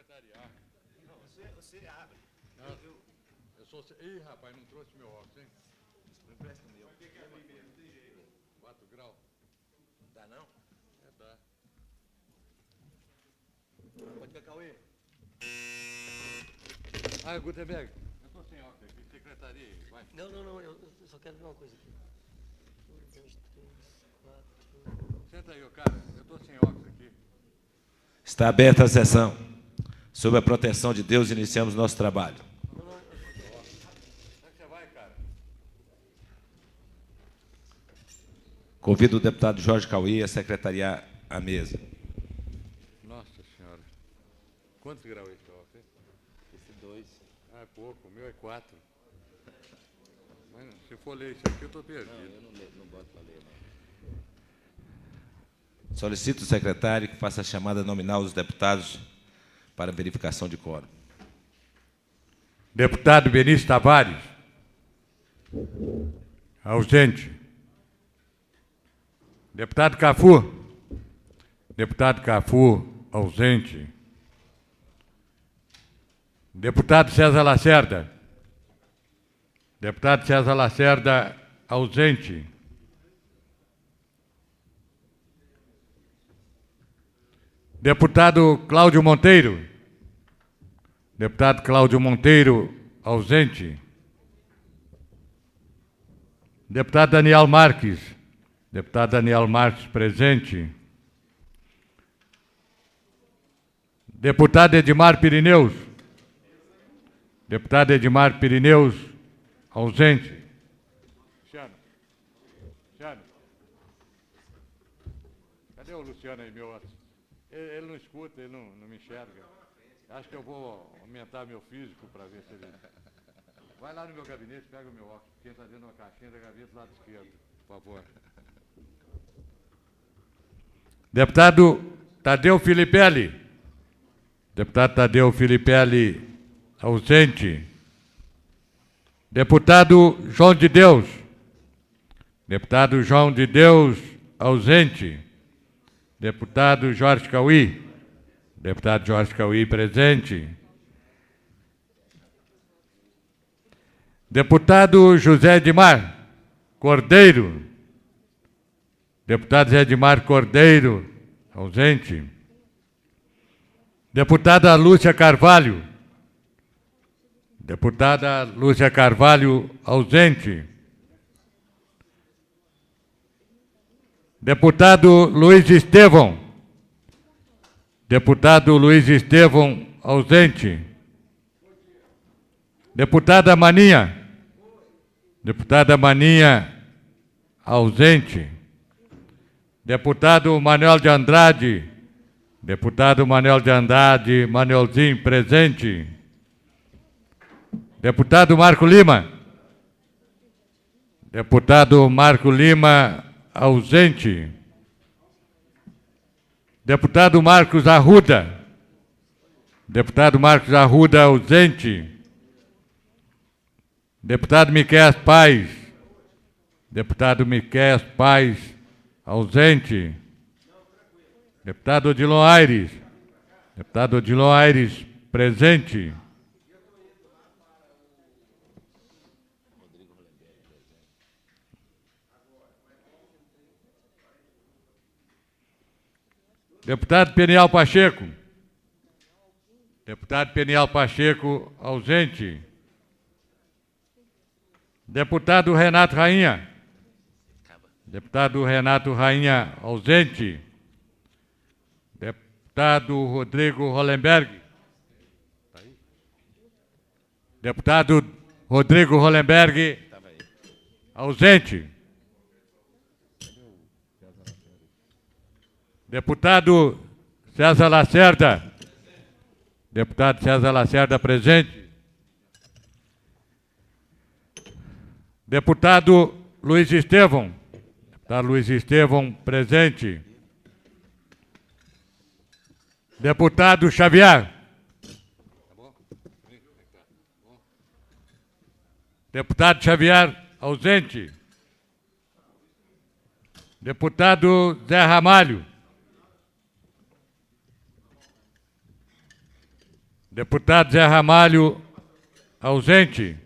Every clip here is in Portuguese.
secretariar. Não, você abre. Eu sou... Ih, rapaz, não trouxe meu óculos, hein? Não empresta o meu. Vai ter que abrir mesmo, tem jeito. 4 graus? Dá não? Dá. Pode ficar, Cauê. Gutenberg, eu tô sem óculos aqui, secretaria aí, vai. Não, eu só quero ver uma coisa aqui. 1, 2, 3, 4... Senta aí, cara, eu tô sem óculos aqui. Está aberta a sessão. Sob a proteção de Deus, iniciamos nosso trabalho. Onde é que você vai, cara? Convido o deputado Jorge Cauê a secretariar a mesa. Nossa Senhora. Quantos graus é esse óculos, hein? Esse 2. Ah, é pouco, o meu é 4. Mas se for ler isso aqui, eu tô perdido. Não, eu não boto para ler, não. Solicito o secretário que faça a chamada nominal dos deputados para verificação de quórum. Deputado Benício Tavares. Ausente. Deputado Cafu. Deputado Cafu, ausente. Deputado César Lacerda. Deputado César Lacerda, ausente. Deputado Cláudio Monteiro. Deputado Cláudio Monteiro, ausente. Deputado Daniel Marques. Deputado Daniel Marques, presente. Deputado Edmar Pirineus. Deputado Edmar Pirineus, ausente. Luciano. Cadê o Luciano aí, meu? Ele não escuta, ele não me enxerga. Acho que eu vou aumentar meu físico para ver se ele... Vai lá no meu gabinete, pega o meu óculos, quem está dentro de uma caixinha da gaveta do lado esquerdo, por favor. Deputado Tadeu Filipelli. Deputado Tadeu Filipelli, ausente. Deputado João de Deus. Deputado João de Deus, ausente. Deputado Jorge Cauí. Deputado Jorge Cauí, presente. Deputado José Edmar Cordeiro. Deputado José Edmar Cordeiro, ausente. Deputada Lúcia Carvalho. Deputada Lúcia Carvalho, ausente. Deputado Luiz Estevão. Deputado Luiz Estevão, ausente. Deputada Maninha. Deputada Maninha, ausente. Deputado Manuel de Andrade. Deputado Manuel de Andrade, Manuelzinho, presente. Deputado Marco Lima. Deputado Marco Lima, ausente. Deputado Marcos Arruda. Deputado Marcos Arruda, ausente. Deputado Miquéias Paes. Deputado Miquéias Paes, ausente. Deputado Odilon Aires. Deputado Odilon Aires, presente. Deputado Peniel Pacheco. Deputado Peniel Pacheco, ausente. Deputado Renato Rainha. Deputado Renato Rainha, ausente. Deputado Rodrigo Hollenberg. Deputado Rodrigo Hollenberg, ausente. Deputado César Lacerda. Deputado César Lacerda, presente. Deputado Luiz Estevão. Deputado Luiz Estevão, presente. Deputado Xavier. Deputado Xavier, ausente. Deputado Zé Ramalho. Deputado Zé Ramalho, ausente.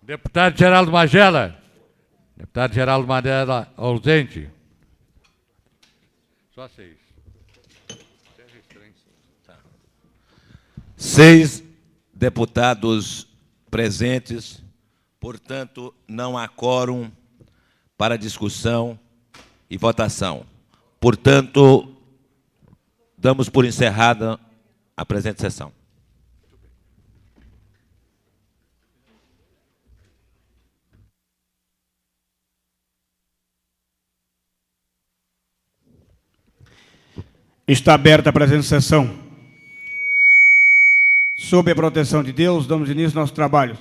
Deputado Geraldo Magela. Deputado Geraldo Magela, ausente. Só 6. 6 deputados presentes, portanto, não há quórum para discussão e votação. Portanto, damos por encerrada a presente sessão. Está aberta a presente sessão. Sob a proteção de Deus, damos início ao nosso trabalho.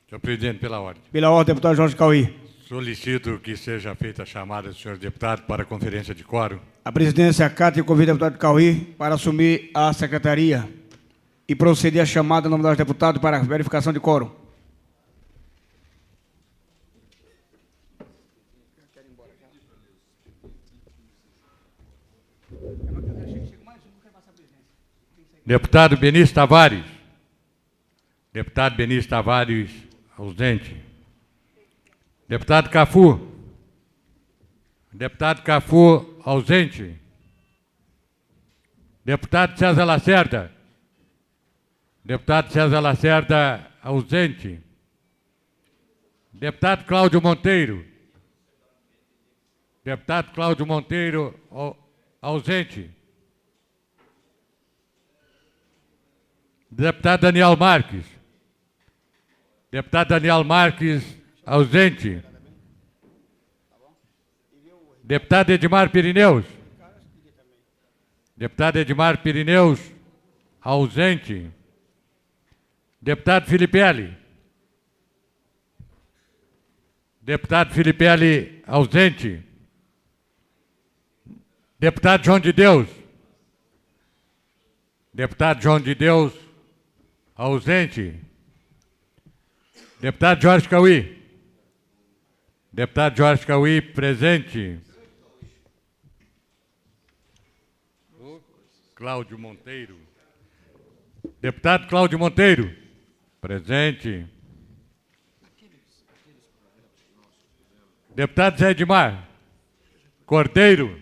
Senhor presidente, pela ordem. Pela ordem, deputado Jorge Cauí. Solicito que seja feita a chamada do senhor deputado para a conferência de quórum. A presidência acata e convida o deputado Cauí para assumir a secretaria e proceder à chamada no nome dos deputados para a verificação de quórum. Deputado Benício Tavares. Deputado Benício Tavares, ausente. Deputado Cafu. Deputado Cafu, ausente. Deputado César Lacerda. Deputado César Lacerda, ausente. Deputado Cláudio Monteiro. Deputado Cláudio Monteiro, ausente. Deputado Daniel Marques. Deputado Daniel Marques, ausente. Deputado Edmar Pirineus. Deputado Edmar Pirineus, ausente. Deputado Filipelli. Deputado Filipelli, ausente. Deputado João de Deus. Deputado João de Deus, ausente. Deputado Jorge Cauí. Deputado Jorge Cauí, presente. Cláudio Monteiro. Deputado Cláudio Monteiro, presente. Deputado Zé Edmar Cordeiro.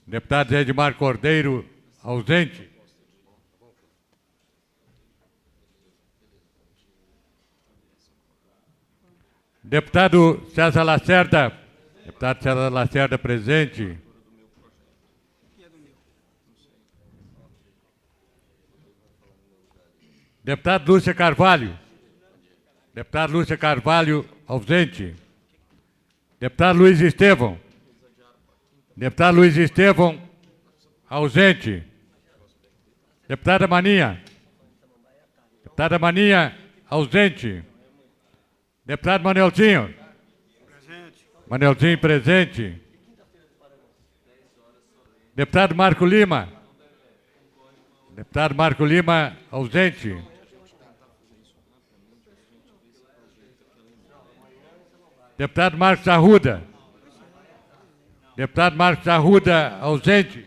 Deputado Zé Edmar Cordeiro, ausente. Deputado César Lacerda. Deputado César Lacerda, presente. Deputado Lúcia Carvalho. Deputado Lúcia Carvalho, ausente. Deputado Luiz Estevão. Deputado Luiz Estevão, ausente. Deputada Maninha. Deputada Maninha, ausente. Deputado Manelzinho. Presente. Manelzinho, presente. Deputado Marco Lima. Deputado Marco Lima, ausente. Deputado Marcos Arruda. Deputado Marcos Arruda, ausente.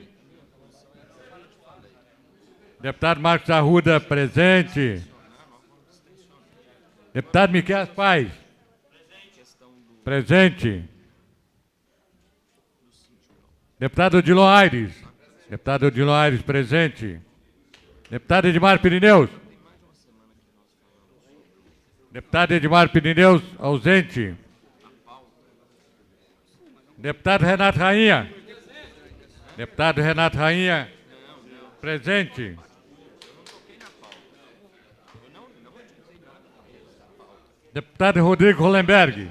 Deputado Marcos Arruda, presente. Deputado Miquel Paz. Presente. Deputado Odilon Aires. Deputado Odilon Aires, presente. Deputado Edmar Pirineus. Deputado Edmar Pirineus, ausente. Deputado Renato Rainha. Deputado Renato Rainha, presente. Deputado Rodrigo Hollenberg.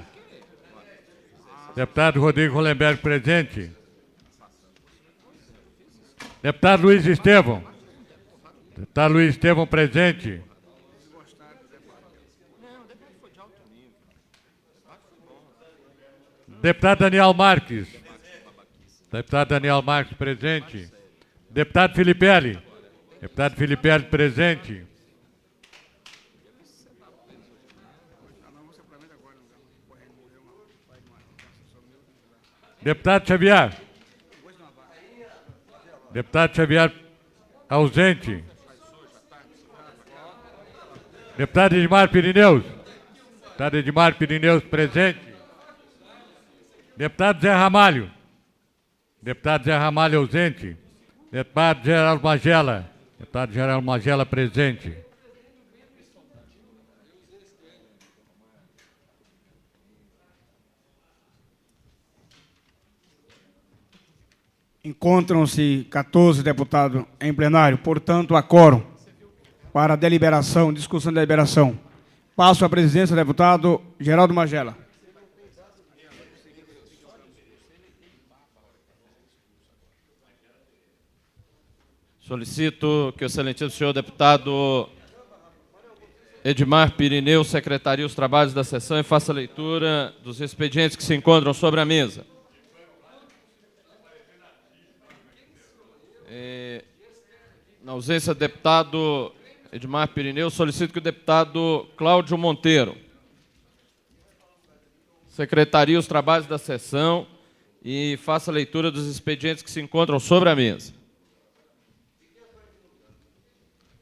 Deputado Rodrigo Hollenberg, presente. Deputado Luiz Estevão. Deputado Luiz Estevão, presente. Deputado Daniel Marques. Deputado Daniel Marques, presente. Deputado Filipelli. Deputado Filipelli, presente. Deputado Xavier. Deputado Xavier, ausente. Deputado Edmar Pirineus. Deputado Edmar Pirineus, presente. Deputado Zé Ramalho. Deputado Zé Ramalho, ausente. Deputado Geraldo Magela. Deputado Geraldo Magela, presente. Encontram-se 14 deputados em plenário, portanto, há quórum para deliberação, discussão e deliberação. Passo a presidência do deputado Geraldo Magela. Solicito que o excelentíssimo senhor deputado Edmar Pirineu secretarie os trabalhos da sessão e faça a leitura dos expedientes que se encontram sobre a mesa. Na ausência do deputado Edmar Pirineu, solicito que o deputado Cláudio Monteiro secretarie os trabalhos da sessão e faça a leitura dos expedientes que se encontram sobre a mesa.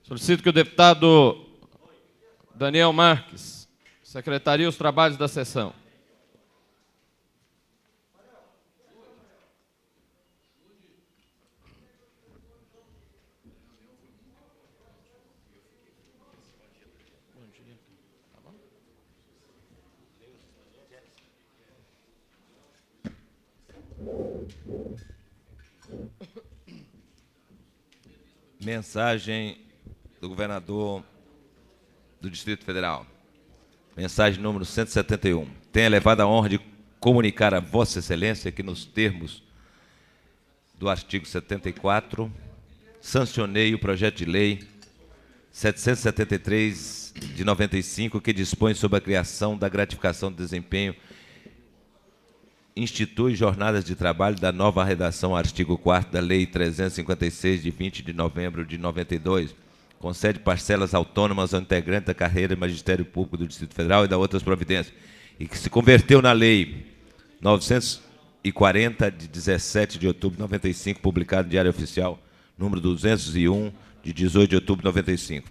Solicito que o deputado Daniel Marques secretarie os trabalhos da sessão. Mensagem do governador do Distrito Federal. Mensagem número 171. Tenho elevado a honra de comunicar a Vossa Excelência que, nos termos do artigo 74, sancionei o projeto de lei 773 de 95, que dispõe sobre a criação da gratificação de desempenho, institui jornadas de trabalho da nova redação artigo 4º da Lei 356, de 20 de novembro de 92, concede parcelas autônomas ao integrante da carreira de Magistério Público do Distrito Federal e da outras providências, e que se converteu na Lei 940, de 17 de outubro de 95, publicado no Diário Oficial, número 201, de 18 de outubro de 95.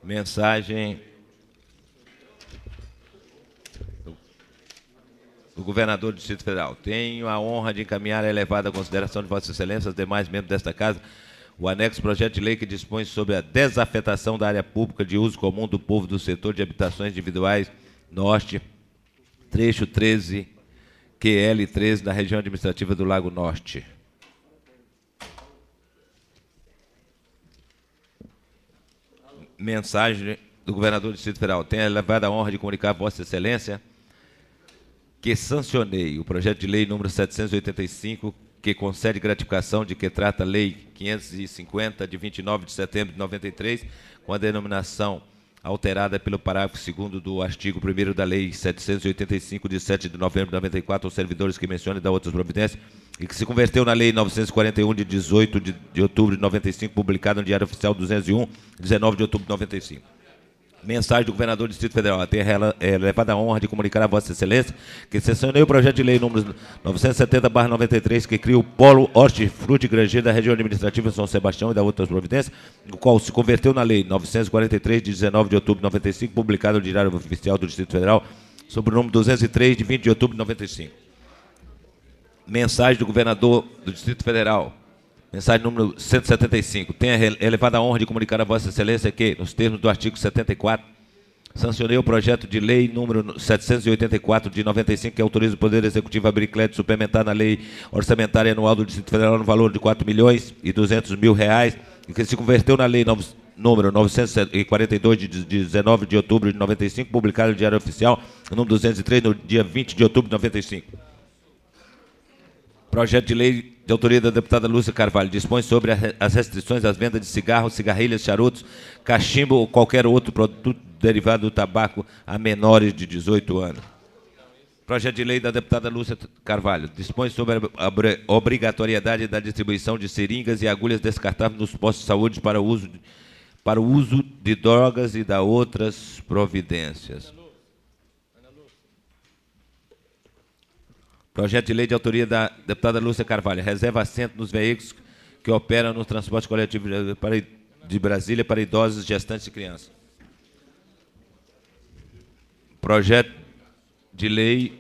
Mensagem do governador do Distrito Federal. Tenho a honra de encaminhar a elevada consideração de Vossa Excelência aos demais membros desta Casa o anexo projeto de lei que dispõe sobre a desafetação da área pública de uso comum do povo do setor de habitações individuais Norte, trecho 13, QL 13, da região administrativa do Lago Norte. Mensagem do governador do Distrito Federal. Tenho a elevada honra de comunicar a Vossa Excelência que sancionei o projeto de lei número 785, que concede gratificação de que trata a Lei 550, de 29 de setembro de 93, com a denominação alterada pelo parágrafo 2º do artigo 1º da Lei 785, de 7 de novembro de 94, aos servidores que mencionam e da outras providências, e que se converteu na Lei 941, de 18 de outubro de 95, publicada no Diário Oficial 201, 19 de outubro de 95. Mensagem do governador do Distrito Federal. Tenho elevada a honra de comunicar a Vossa Excelência que sancionei o projeto de lei número 970/93, que cria o Polo Hortifruti Grangeiro da região administrativa de São Sebastião e da outras providências, o qual se converteu na Lei 943, de 19 de outubro de 95, publicada no Diário Oficial do Distrito Federal, sob o número 203, de 20 de outubro de 95. Mensagem do governador do Distrito Federal. Mensagem número 175. Tenho elevada a honra de comunicar a Vossa Excelência que, nos termos do artigo 74, sancionei o projeto de lei número 784 de 95, que autoriza o Poder Executivo a abrir crédito suplementar na Lei Orçamentária Anual do Distrito Federal no valor de R$ 4.200.000, e que se converteu na Lei número 942, de 19 de outubro de 95, publicada no Diário Oficial, número 203, no dia 20 de outubro de 95. Projeto de lei de autoria da deputada Lúcia Carvalho dispõe sobre as restrições às vendas de cigarros, cigarrilhas, charutos, cachimbo ou qualquer outro produto derivado do tabaco a menores de 18 anos. Projeto de lei da deputada Lúcia Carvalho dispõe sobre a obrigatoriedade da distribuição de seringas e agulhas descartáveis nos postos de saúde para para o uso de drogas e da outras providências. Projeto de lei de autoria da deputada Lúcia Carvalho. Reserva assento nos veículos que operam no transporte coletivo de Brasília para idosos, gestantes e crianças. Projeto de lei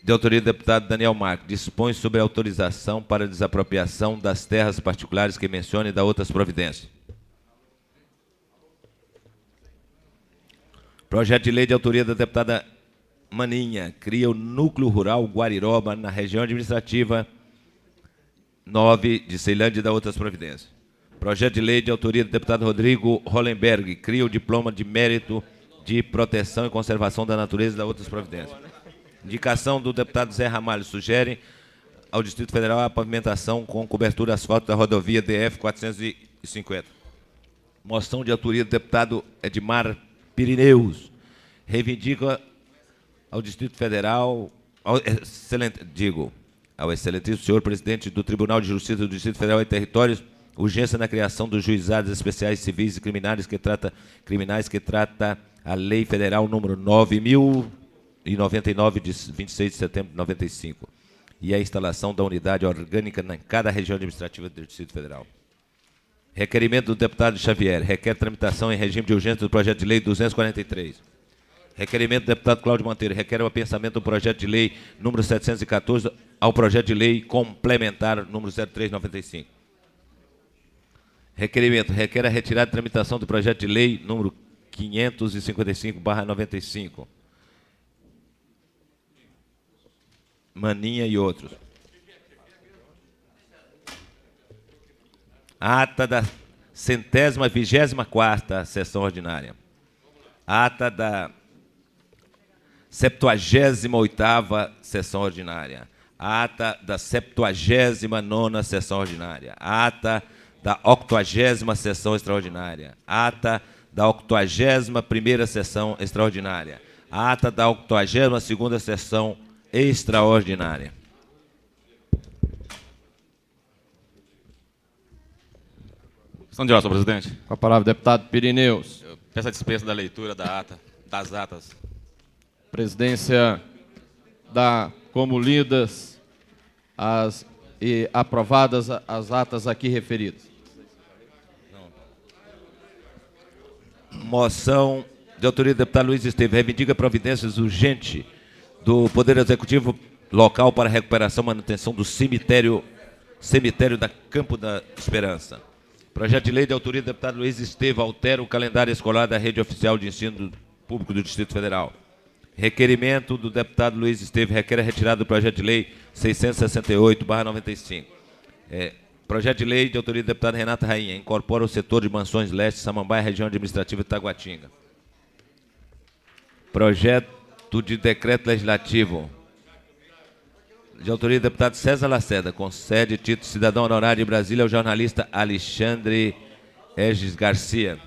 de autoria do deputado Daniel Marques. Dispõe sobre autorização para desapropriação das terras particulares que mencione e da outras providências. Projeto de lei de autoria da deputada Maninha. Cria o Núcleo Rural Guariroba na região administrativa 9 de Ceilândia e da outras providências. Projeto de lei de autoria do deputado Rodrigo Hollenberg. Cria o Diploma de Mérito de Proteção e Conservação da Natureza e da outras providências. Indicação do deputado Zé Ramalho. Sugere ao Distrito Federal a pavimentação com cobertura asfáltica da rodovia DF 450. Moção de autoria do deputado Edmar Pirineus. Reivindica ao Distrito Federal, ao excelentíssimo senhor presidente do Tribunal de Justiça do Distrito Federal e Territórios, urgência na criação dos juizados especiais civis e criminais que trata a Lei Federal número 9.099 de 26 de setembro de 95 e a instalação da unidade orgânica em cada região administrativa do Distrito Federal. Requerimento do deputado Xavier. Requer tramitação em regime de urgência do projeto de lei 243. Requerimento do deputado Cláudio Monteiro. Requer o apensamento do projeto de lei número 714 ao projeto de lei complementar número 0395. Requerimento. Requer a retirada de tramitação do projeto de lei número 555/95. Maninha e outros. Ata da 124ª sessão ordinária. Ata da 78ª sessão ordinária. Ata da 79ª sessão ordinária. Ata da 80ª sessão extraordinária. Ata da 81ª sessão extraordinária. Ata da 82ª sessão extraordinária. Questão de ordem, senhor presidente. Com a palavra, deputado Pirineus. Eu peço a dispensa da leitura das atas. Presidência dá como lidas e aprovadas as atas aqui referidas. Moção de autoria do deputado Luiz Esteves. Reivindica providências urgentes do Poder Executivo local para recuperação e manutenção do cemitério da Campo da Esperança. Projeto de lei de autoria do deputado Luiz Esteves altera o calendário escolar da rede oficial de ensino público do Distrito Federal. Requerimento do deputado Luiz Esteves. Requer a retirada do projeto de lei 668/95. Projeto de lei de autoria do deputado Renata Rainha. Incorpora o setor de Mansões Leste, Samambaia, região administrativa de Taguatinga. Projeto de decreto legislativo de autoria do deputado César Lacerda. Concede título de cidadão honorário de Brasília ao jornalista Alexandre Egis Garcia.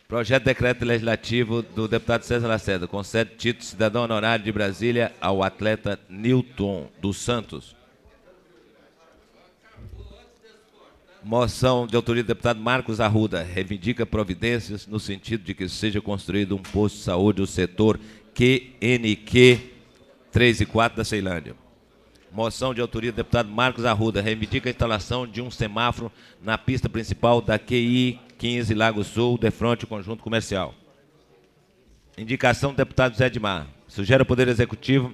Projeto de decreto legislativo do deputado César Lacerda. Concede título de cidadão honorário de Brasília ao atleta Nilton dos Santos. Moção de autoria do deputado Marcos Arruda. Reivindica providências no sentido de que seja construído um posto de saúde do setor QNQ 3 e 4 da Ceilândia. Moção de autoria do deputado Marcos Arruda. Reivindica a instalação de um semáforo na pista principal da QI 15 Lago Sul, defronte conjunto comercial. Indicação do deputado Zé Edmar. Sugere ao Poder Executivo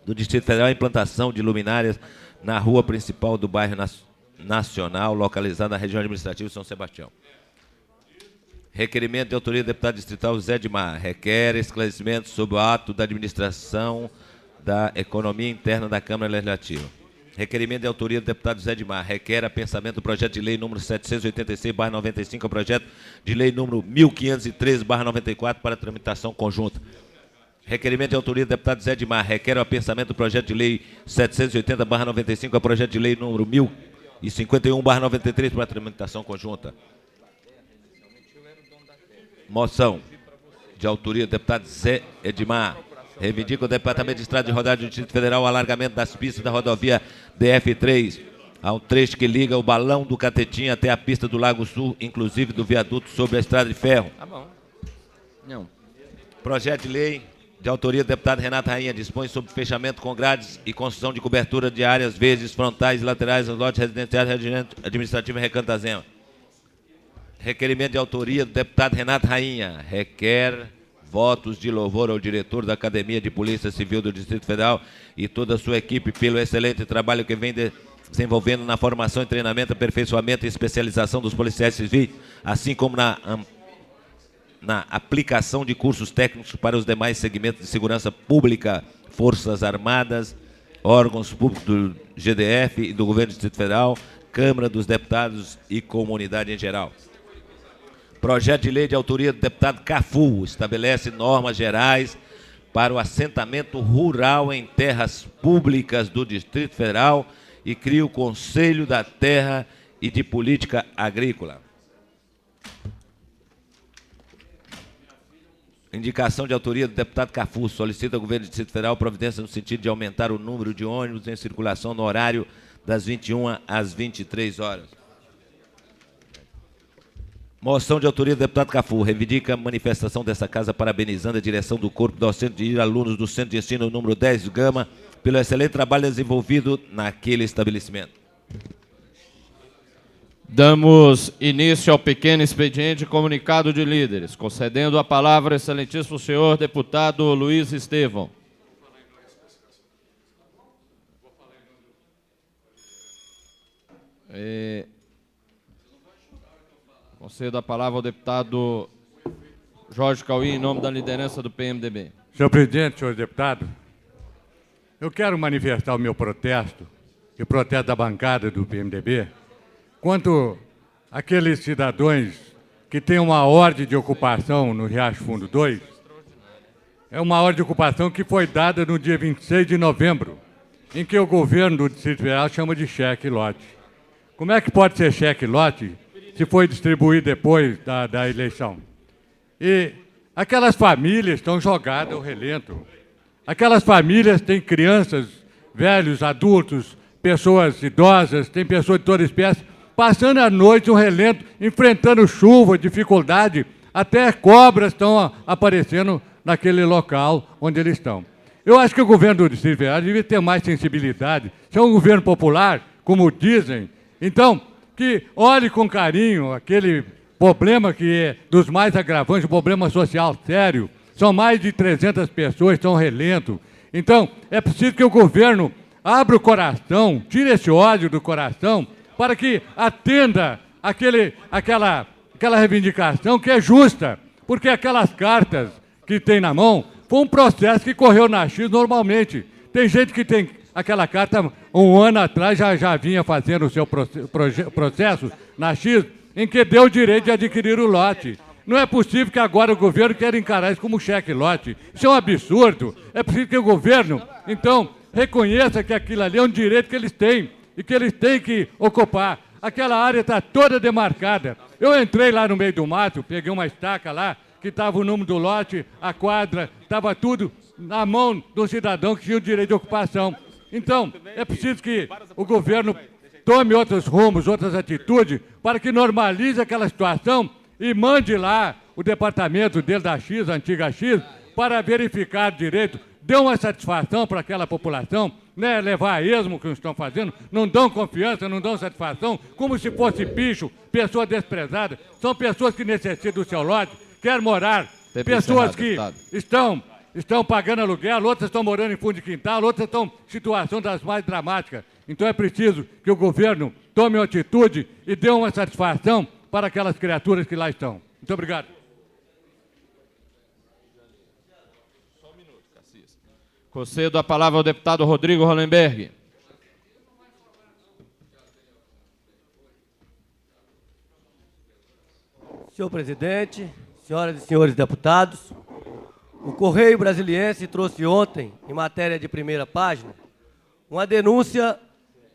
do Distrito Federal a implantação de luminárias na rua principal do bairro Nacional, localizada na região administrativa de São Sebastião. Requerimento de autoria do deputado distrital Zé Edmar. Requer esclarecimento sobre o ato da administração da economia interna da Câmara Legislativa. Requerimento de autoria do deputado Zé Edmar. Requer apensamento do projeto de lei número 786/95 ao projeto de lei número 1513/94 para tramitação conjunta. Requerimento de autoria do deputado Zé Edmar. Requer o apensamento do projeto de lei 780/95 ao projeto de lei número 1051/93 para tramitação conjunta. Moção de autoria do deputado Zé Edmar. Reivindica o Departamento de Estrada de Rodagem do Distrito Federal o alargamento das pistas da rodovia DF3 ao trecho que liga o Balão do Catetinho até a pista do Lago Sul, inclusive do viaduto sobre a estrada de ferro. Tá bom. Não. Projeto de lei de autoria do deputado Renato Rainha dispõe sobre fechamento com grades e construção de cobertura de áreas verdes frontais e laterais nos lotes residenciais administrativo em Recanto da Zema. Requerimento de autoria do deputado Renato Rainha. Requer votos de louvor ao diretor da Academia de Polícia Civil do Distrito Federal e toda a sua equipe pelo excelente trabalho que vem desenvolvendo na formação e treinamento, aperfeiçoamento e especialização dos policiais civis, assim como na aplicação de cursos técnicos para os demais segmentos de segurança pública, Forças Armadas, órgãos públicos do GDF e do Governo do Distrito Federal, Câmara dos Deputados e comunidade em geral. Projeto de lei de autoria do deputado Cafu estabelece normas gerais para o assentamento rural em terras públicas do Distrito Federal e cria o Conselho da Terra e de Política Agrícola. Indicação de autoria do deputado Cafu solicita ao governo do Distrito Federal providência no sentido de aumentar o número de ônibus em circulação no horário das 21 às 23 horas. Moção de autoria do deputado Cafu reivindica a manifestação dessa casa parabenizando a direção do corpo docente de alunos do Centro de Ensino número 10 do Gama pelo excelente trabalho desenvolvido naquele estabelecimento. Damos início ao pequeno expediente comunicado de líderes, concedendo a palavra ao excelentíssimo senhor deputado Luiz Estevão. Concedo a palavra ao deputado Jorge Cauí, em nome da liderança do PMDB. Senhor presidente, senhor deputado, eu quero manifestar o meu protesto e o protesto da bancada do PMDB quanto àqueles cidadãos que têm uma ordem de ocupação no Riacho Fundo 2. É uma ordem de ocupação que foi dada no dia 26 de novembro, em que o governo do Distrito Federal chama de cheque-lote. Como é que pode ser cheque-lote se foi distribuído depois da eleição? E aquelas famílias estão jogadas ao relento. Aquelas famílias têm crianças, velhos, adultos, pessoas idosas, tem pessoas de toda espécie, passando a noite no relento, enfrentando chuva, dificuldade, até cobras estão aparecendo naquele local onde eles estão. Eu acho que o governo do Distrito Federal devia ter mais sensibilidade. Se é um governo popular, como dizem, então, que olhe com carinho aquele problema que é dos mais agravantes, um problema social sério. São mais de 300 pessoas que estão relento. Então, é preciso que o governo abra o coração, tire esse ódio do coração, para que atenda aquela reivindicação que é justa, porque aquelas cartas que tem na mão foi um processo que correu na X normalmente. Tem gente que tem aquela carta um ano atrás, já vinha fazendo o seu processo na X, em que deu o direito de adquirir o lote. Não é possível que agora o governo queira encarar isso como cheque-lote. Isso é um absurdo. É preciso que o governo, então, reconheça que aquilo ali é um direito que eles têm e que eles têm que ocupar. Aquela área está toda demarcada. Eu entrei lá no meio do mato, peguei uma estaca lá, que estava o número do lote, a quadra, estava tudo na mão do cidadão que tinha o direito de ocupação. Então, é preciso que o governo tome outros rumos, outras atitudes, para que normalize aquela situação e mande lá o departamento dele da X, a antiga X, para verificar direito, dê uma satisfação para aquela população, né, levar a esmo que estão fazendo, não dão confiança, não dão satisfação, como se fosse bicho, pessoa desprezada. São pessoas que necessitam do seu lote, querem morar, pessoas que estão pagando aluguel, outras estão morando em fundo de quintal, outras estão em situação das mais dramáticas. Então é preciso que o governo tome uma atitude e dê uma satisfação para aquelas criaturas que lá estão. Muito obrigado. Concedo a palavra ao deputado Rodrigo Hollenberg. Senhor presidente, senhoras e senhores deputados, o Correio Brasiliense trouxe ontem, em matéria de primeira página, uma denúncia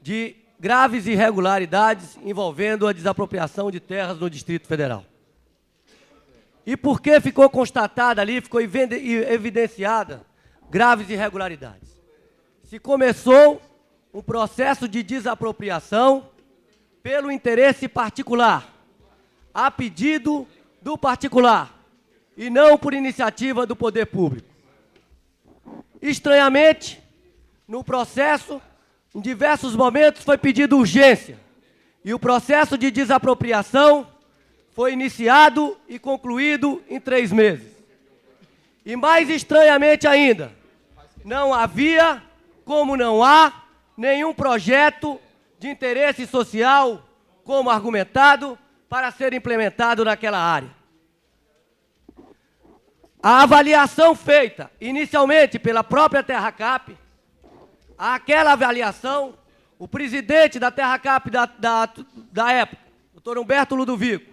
de graves irregularidades envolvendo a desapropriação de terras no Distrito Federal. E por que ficou constatada ali, ficou evidenciada graves irregularidades. Se começou um processo de desapropriação pelo interesse particular, a pedido do particular, e não por iniciativa do poder público. Estranhamente, no processo, em diversos momentos foi pedido urgência, e o processo de desapropriação foi iniciado e concluído em 3 meses. E mais estranhamente ainda, não havia, como não há, nenhum projeto de interesse social, como argumentado, para ser implementado naquela área. A avaliação feita inicialmente pela própria TerraCap, aquela avaliação, o presidente da TerraCap da época, doutor Humberto Ludovico,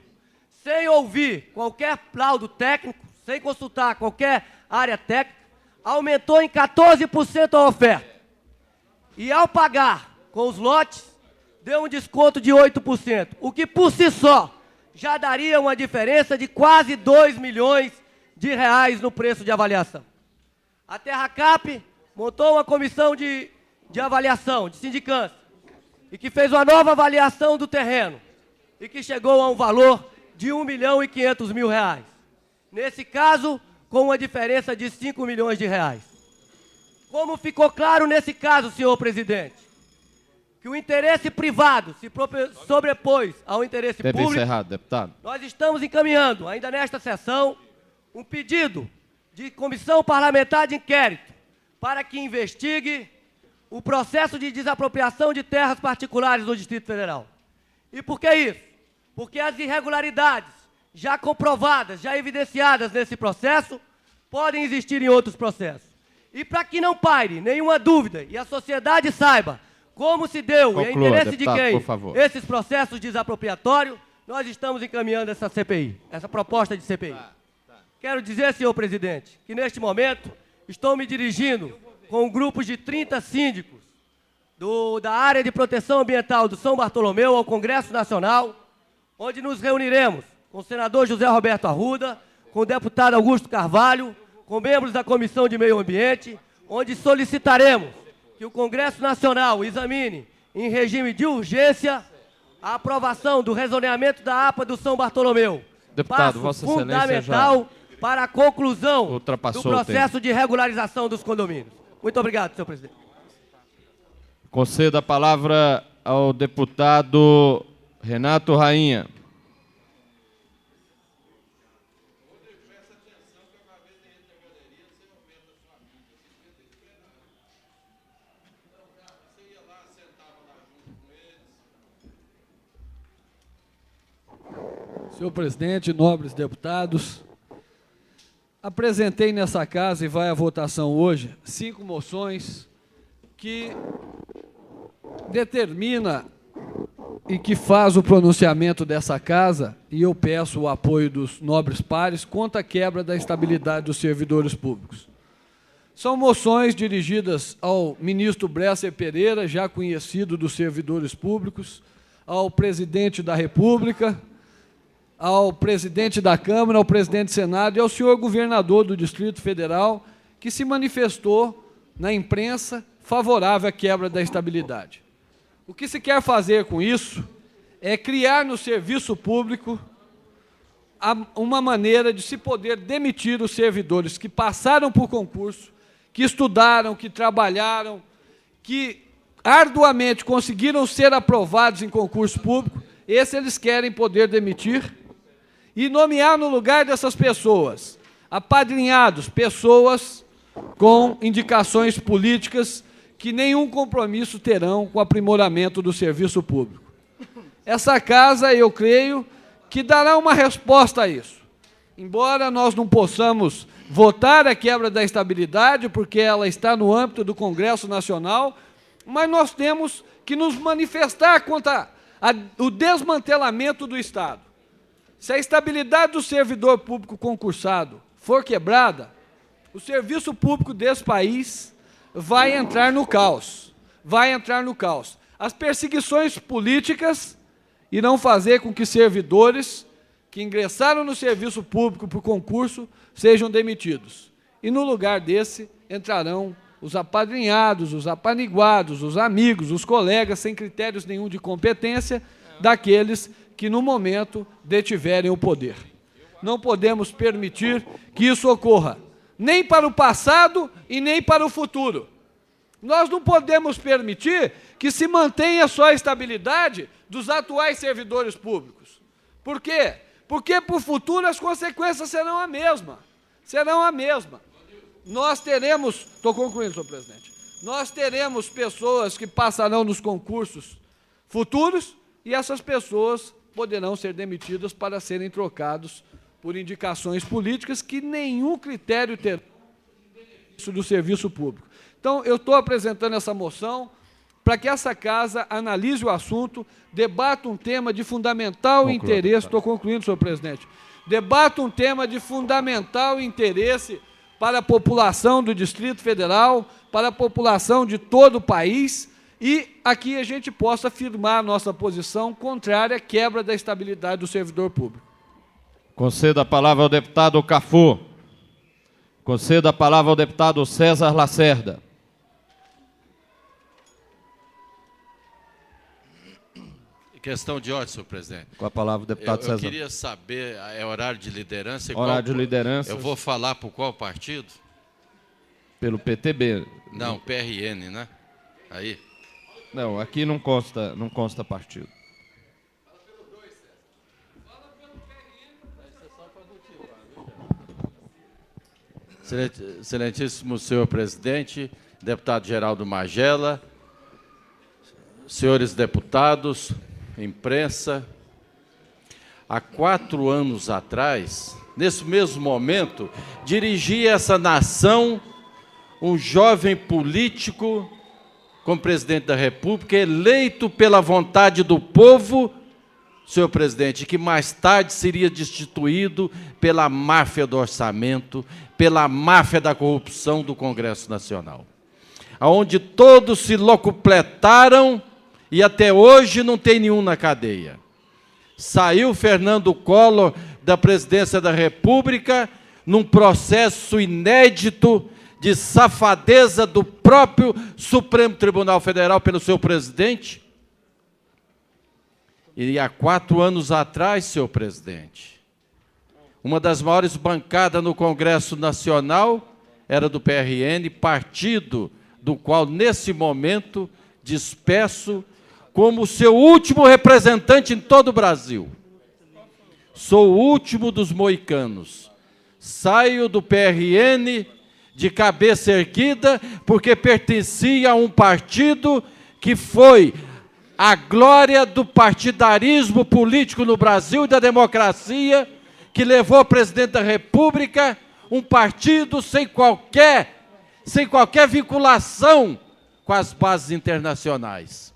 sem ouvir qualquer laudo técnico, sem consultar qualquer área técnica, aumentou em 14% a oferta. E ao pagar com os lotes, deu um desconto de 8%, o que por si só já daria uma diferença de quase 2 milhões de reais no preço de avaliação. A TerraCap montou uma comissão de avaliação, de sindicância, e que fez uma nova avaliação do terreno, e que chegou a um valor de R$1.500.000. Nesse caso, com uma diferença de 5 milhões de reais. Como ficou claro nesse caso, senhor presidente, que o interesse privado se sobrepôs ao interesse Tempo público, encerrado, deputado. nós estamos encaminhando, ainda nesta sessão, um pedido de comissão parlamentar de inquérito para que investigue o processo de desapropriação de terras particulares no Distrito Federal. E por que isso? Porque as irregularidades já comprovadas, já evidenciadas nesse processo, podem existir em outros processos. E para que não paire nenhuma dúvida e a sociedade saiba como se deu e Conclua, é interesse deputado, de quem por favor. esses processos desapropriatórios, nós estamos encaminhando essa CPI, essa proposta de CPI. Quero dizer, senhor presidente, que neste momento estou me dirigindo com um grupo de 30 síndicos da área de proteção ambiental do São Bartolomeu ao Congresso Nacional, onde nos reuniremos com o senador José Roberto Arruda, com o deputado Augusto Carvalho, com membros da Comissão de Meio Ambiente, onde solicitaremos que o Congresso Nacional examine, em regime de urgência, a aprovação do rezoneamento da APA do São Bartolomeu. Deputado, Passo Vossa Excelência fundamental para a conclusão do ultrapassou o processo de regularização dos condomínios. Muito obrigado, senhor presidente. Conceda a palavra ao deputado Renato Rainha. Senhor presidente, nobres deputados, apresentei nessa casa e vai à votação hoje 5 moções que determina e que faz o pronunciamento dessa casa, e eu peço o apoio dos nobres pares, contra a quebra da estabilidade dos servidores públicos. São moções dirigidas ao ministro Bresser Pereira, já conhecido dos servidores públicos, ao presidente da República, ao presidente da Câmara, ao presidente do Senado e ao senhor governador do Distrito Federal, que se manifestou na imprensa favorável à quebra da estabilidade. O que se quer fazer com isso é criar no serviço público uma maneira de se poder demitir os servidores que passaram por concurso, que estudaram, que trabalharam, que arduamente conseguiram ser aprovados em concurso público. Esse eles querem poder demitir e nomear no lugar dessas pessoas, apadrinhados, pessoas com indicações políticas que nenhum compromisso terão com o aprimoramento do serviço público. Essa casa, eu creio, que dará uma resposta a isso. Embora nós não possamos votar a quebra da estabilidade, porque ela está no âmbito do Congresso Nacional, mas nós temos que nos manifestar contra o desmantelamento do Estado. Se a estabilidade do servidor público concursado for quebrada, o serviço público desse país vai entrar no caos. Vai entrar no caos. As perseguições políticas irão fazer com que servidores que ingressaram no serviço público por concurso sejam demitidos. E no lugar desse entrarão os apadrinhados, os apaniguados, os amigos, os colegas, sem critérios nenhum de competência, daqueles que, no momento, detiverem o poder. Não podemos permitir que isso ocorra, nem para o passado e nem para o futuro. Nós não podemos permitir que se mantenha só a estabilidade dos atuais servidores públicos. Por quê? Porque, para o futuro, as consequências serão a mesma. Serão a mesma. Nós teremos, estou concluindo, senhor presidente, nós teremos pessoas que passarão nos concursos futuros e essas pessoas poderão ser demitidas para serem trocados por indicações políticas que nenhum critério terá do serviço público. Então, eu estou apresentando essa moção para que essa casa analise o assunto, debata um tema de fundamental interesse, estou concluindo, senhor presidente, debata um tema de fundamental interesse para a população do Distrito Federal, para a população de todo o país, e aqui a gente possa afirmar a nossa posição contrária à quebra da estabilidade do servidor público. Conceda a palavra ao deputado Cafu. Conceda a palavra ao deputado César Lacerda. Questão de ordem, senhor presidente. Com a palavra o deputado César. Eu queria saber, é horário de liderança? E Horário de liderança. Eu vou falar por qual partido? Pelo PTB. Não, PRN, né? Aí. Não, aqui não consta partido. Excelentíssimo senhor presidente, deputado Geraldo Magela, senhores deputados, imprensa, há 4 anos atrás, nesse mesmo momento, dirigia essa nação um jovem político como presidente da República, eleito pela vontade do povo, senhor presidente, que mais tarde seria destituído pela máfia do orçamento, pela máfia da corrupção do Congresso Nacional, onde todos se locupletaram e até hoje não tem nenhum na cadeia. Saiu Fernando Collor da presidência da República num processo inédito de safadeza do próprio Supremo Tribunal Federal pelo seu presidente. E há 4 anos atrás, senhor presidente, uma das maiores bancadas no Congresso Nacional era do PRN, partido do qual, nesse momento, despeço como seu último representante em todo o Brasil. Sou o último dos moicanos. Saio do PRN de cabeça erguida, porque pertencia a um partido que foi a glória do partidarismo político no Brasil e da democracia, que levou ao presidente da República um partido sem qualquer vinculação com as bases internacionais.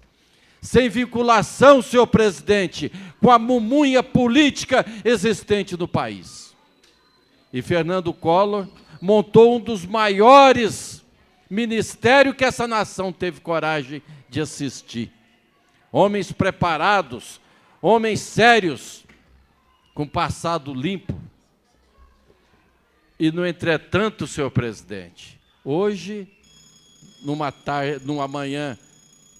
Sem vinculação, senhor presidente, com a mumunha política existente no país. E Fernando Collor montou um dos maiores ministérios que essa nação teve coragem de assistir. Homens preparados, homens sérios, com passado limpo. E, no entretanto, senhor presidente, hoje, numa manhã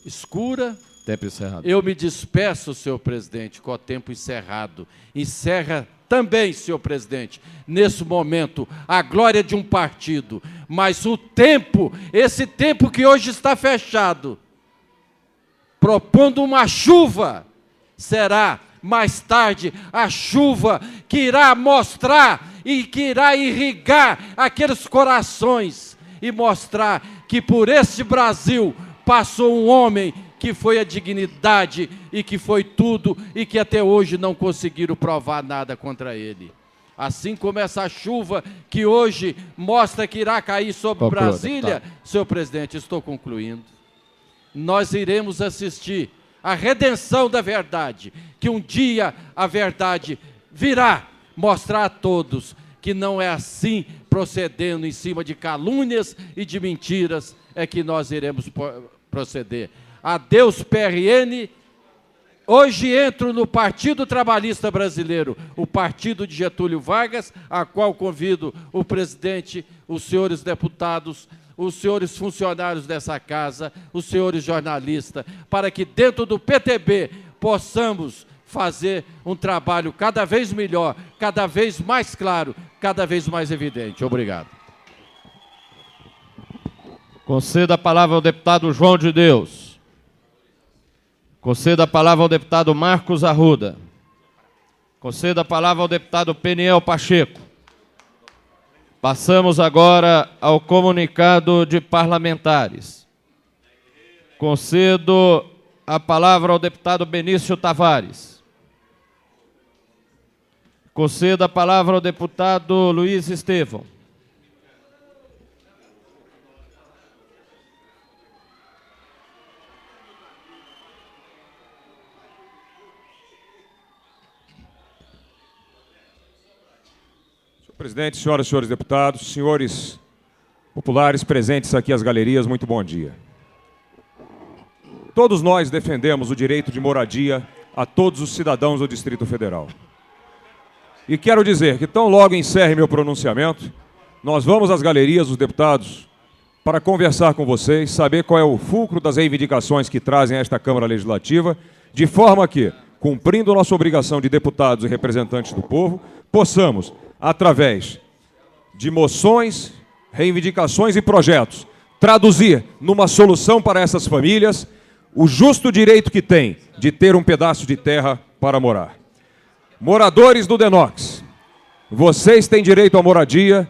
escura, tempo encerrado. Eu me despeço, senhor presidente, com o tempo encerrado. Encerra também, senhor presidente, nesse momento, a glória de um partido. Mas o tempo, esse tempo que hoje está fechado, propondo uma chuva, será mais tarde a chuva que irá mostrar e que irá irrigar aqueles corações e mostrar que por este Brasil passou um homem que foi a dignidade e que foi tudo e que até hoje não conseguiram provar nada contra ele. Assim como essa chuva que hoje mostra que irá cair sobre Brasília, senhor presidente, estou concluindo, nós iremos assistir à redenção da verdade, que um dia a verdade virá mostrar a todos que não é assim, procedendo em cima de calúnias e de mentiras, é que nós iremos proceder. Adeus, PRN. Hoje entro no Partido Trabalhista Brasileiro, o partido de Getúlio Vargas, a qual convido o presidente, os senhores deputados, os senhores funcionários dessa casa, os senhores jornalistas, para que dentro do PTB possamos fazer um trabalho cada vez melhor, cada vez mais claro, cada vez mais evidente. Obrigado. Conceda a palavra ao deputado João de Deus. Conceda a palavra ao deputado Marcos Arruda. Conceda a palavra ao deputado Peniel Pacheco. Passamos agora ao comunicado de parlamentares. Concedo a palavra ao deputado Benício Tavares. Concedo a palavra ao deputado Luiz Estevão. Presidente, senhoras e senhores deputados, senhores populares presentes aqui às galerias, muito bom dia. Todos nós defendemos o direito de moradia a todos os cidadãos do Distrito Federal. E quero dizer que tão logo encerre meu pronunciamento, nós vamos às galerias, os deputados, para conversar com vocês, saber qual é o fulcro das reivindicações que trazem a esta Câmara Legislativa, de forma que, cumprindo nossa obrigação de deputados e representantes do povo, possamos, através de moções, reivindicações e projetos, traduzir numa solução para essas famílias o justo direito que têm de ter um pedaço de terra para morar. Moradores do DENOX, vocês têm direito à moradia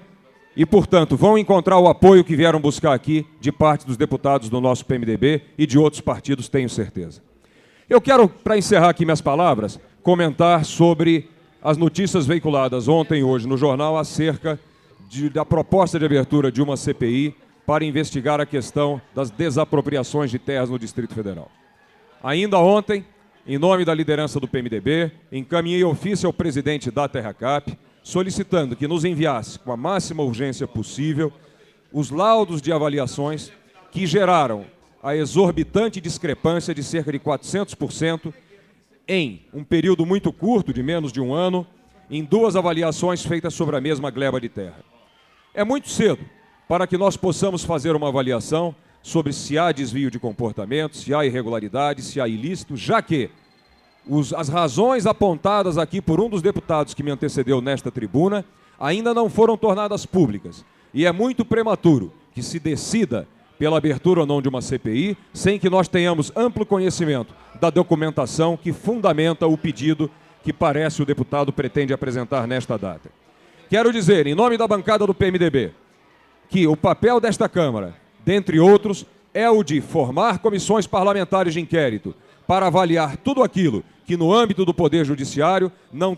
e, portanto, vão encontrar o apoio que vieram buscar aqui de parte dos deputados do nosso PMDB e de outros partidos, tenho certeza. Eu quero, para encerrar aqui minhas palavras, comentar sobre as notícias veiculadas ontem e hoje no jornal acerca da proposta de abertura de uma CPI para investigar a questão das desapropriações de terras no Distrito Federal. Ainda ontem, em nome da liderança do PMDB, encaminhei ofício ao presidente da TerraCap, solicitando que nos enviasse com a máxima urgência possível os laudos de avaliações que geraram a exorbitante discrepância de cerca de 400% em um período muito curto, de menos de um ano, em duas avaliações feitas sobre a mesma gleba de terra. É muito cedo para que nós possamos fazer uma avaliação sobre se há desvio de comportamento, se há irregularidade, se há ilícito, já que as razões apontadas aqui por um dos deputados que me antecedeu nesta tribuna ainda não foram tornadas públicas. E é muito prematuro que se decida pela abertura ou não de uma CPI, sem que nós tenhamos amplo conhecimento da documentação que fundamenta o pedido que parece o deputado pretende apresentar nesta data. Quero dizer, em nome da bancada do PMDB, que o papel desta Câmara, dentre outros, é o de formar comissões parlamentares de inquérito para avaliar tudo aquilo que no âmbito do Poder Judiciário não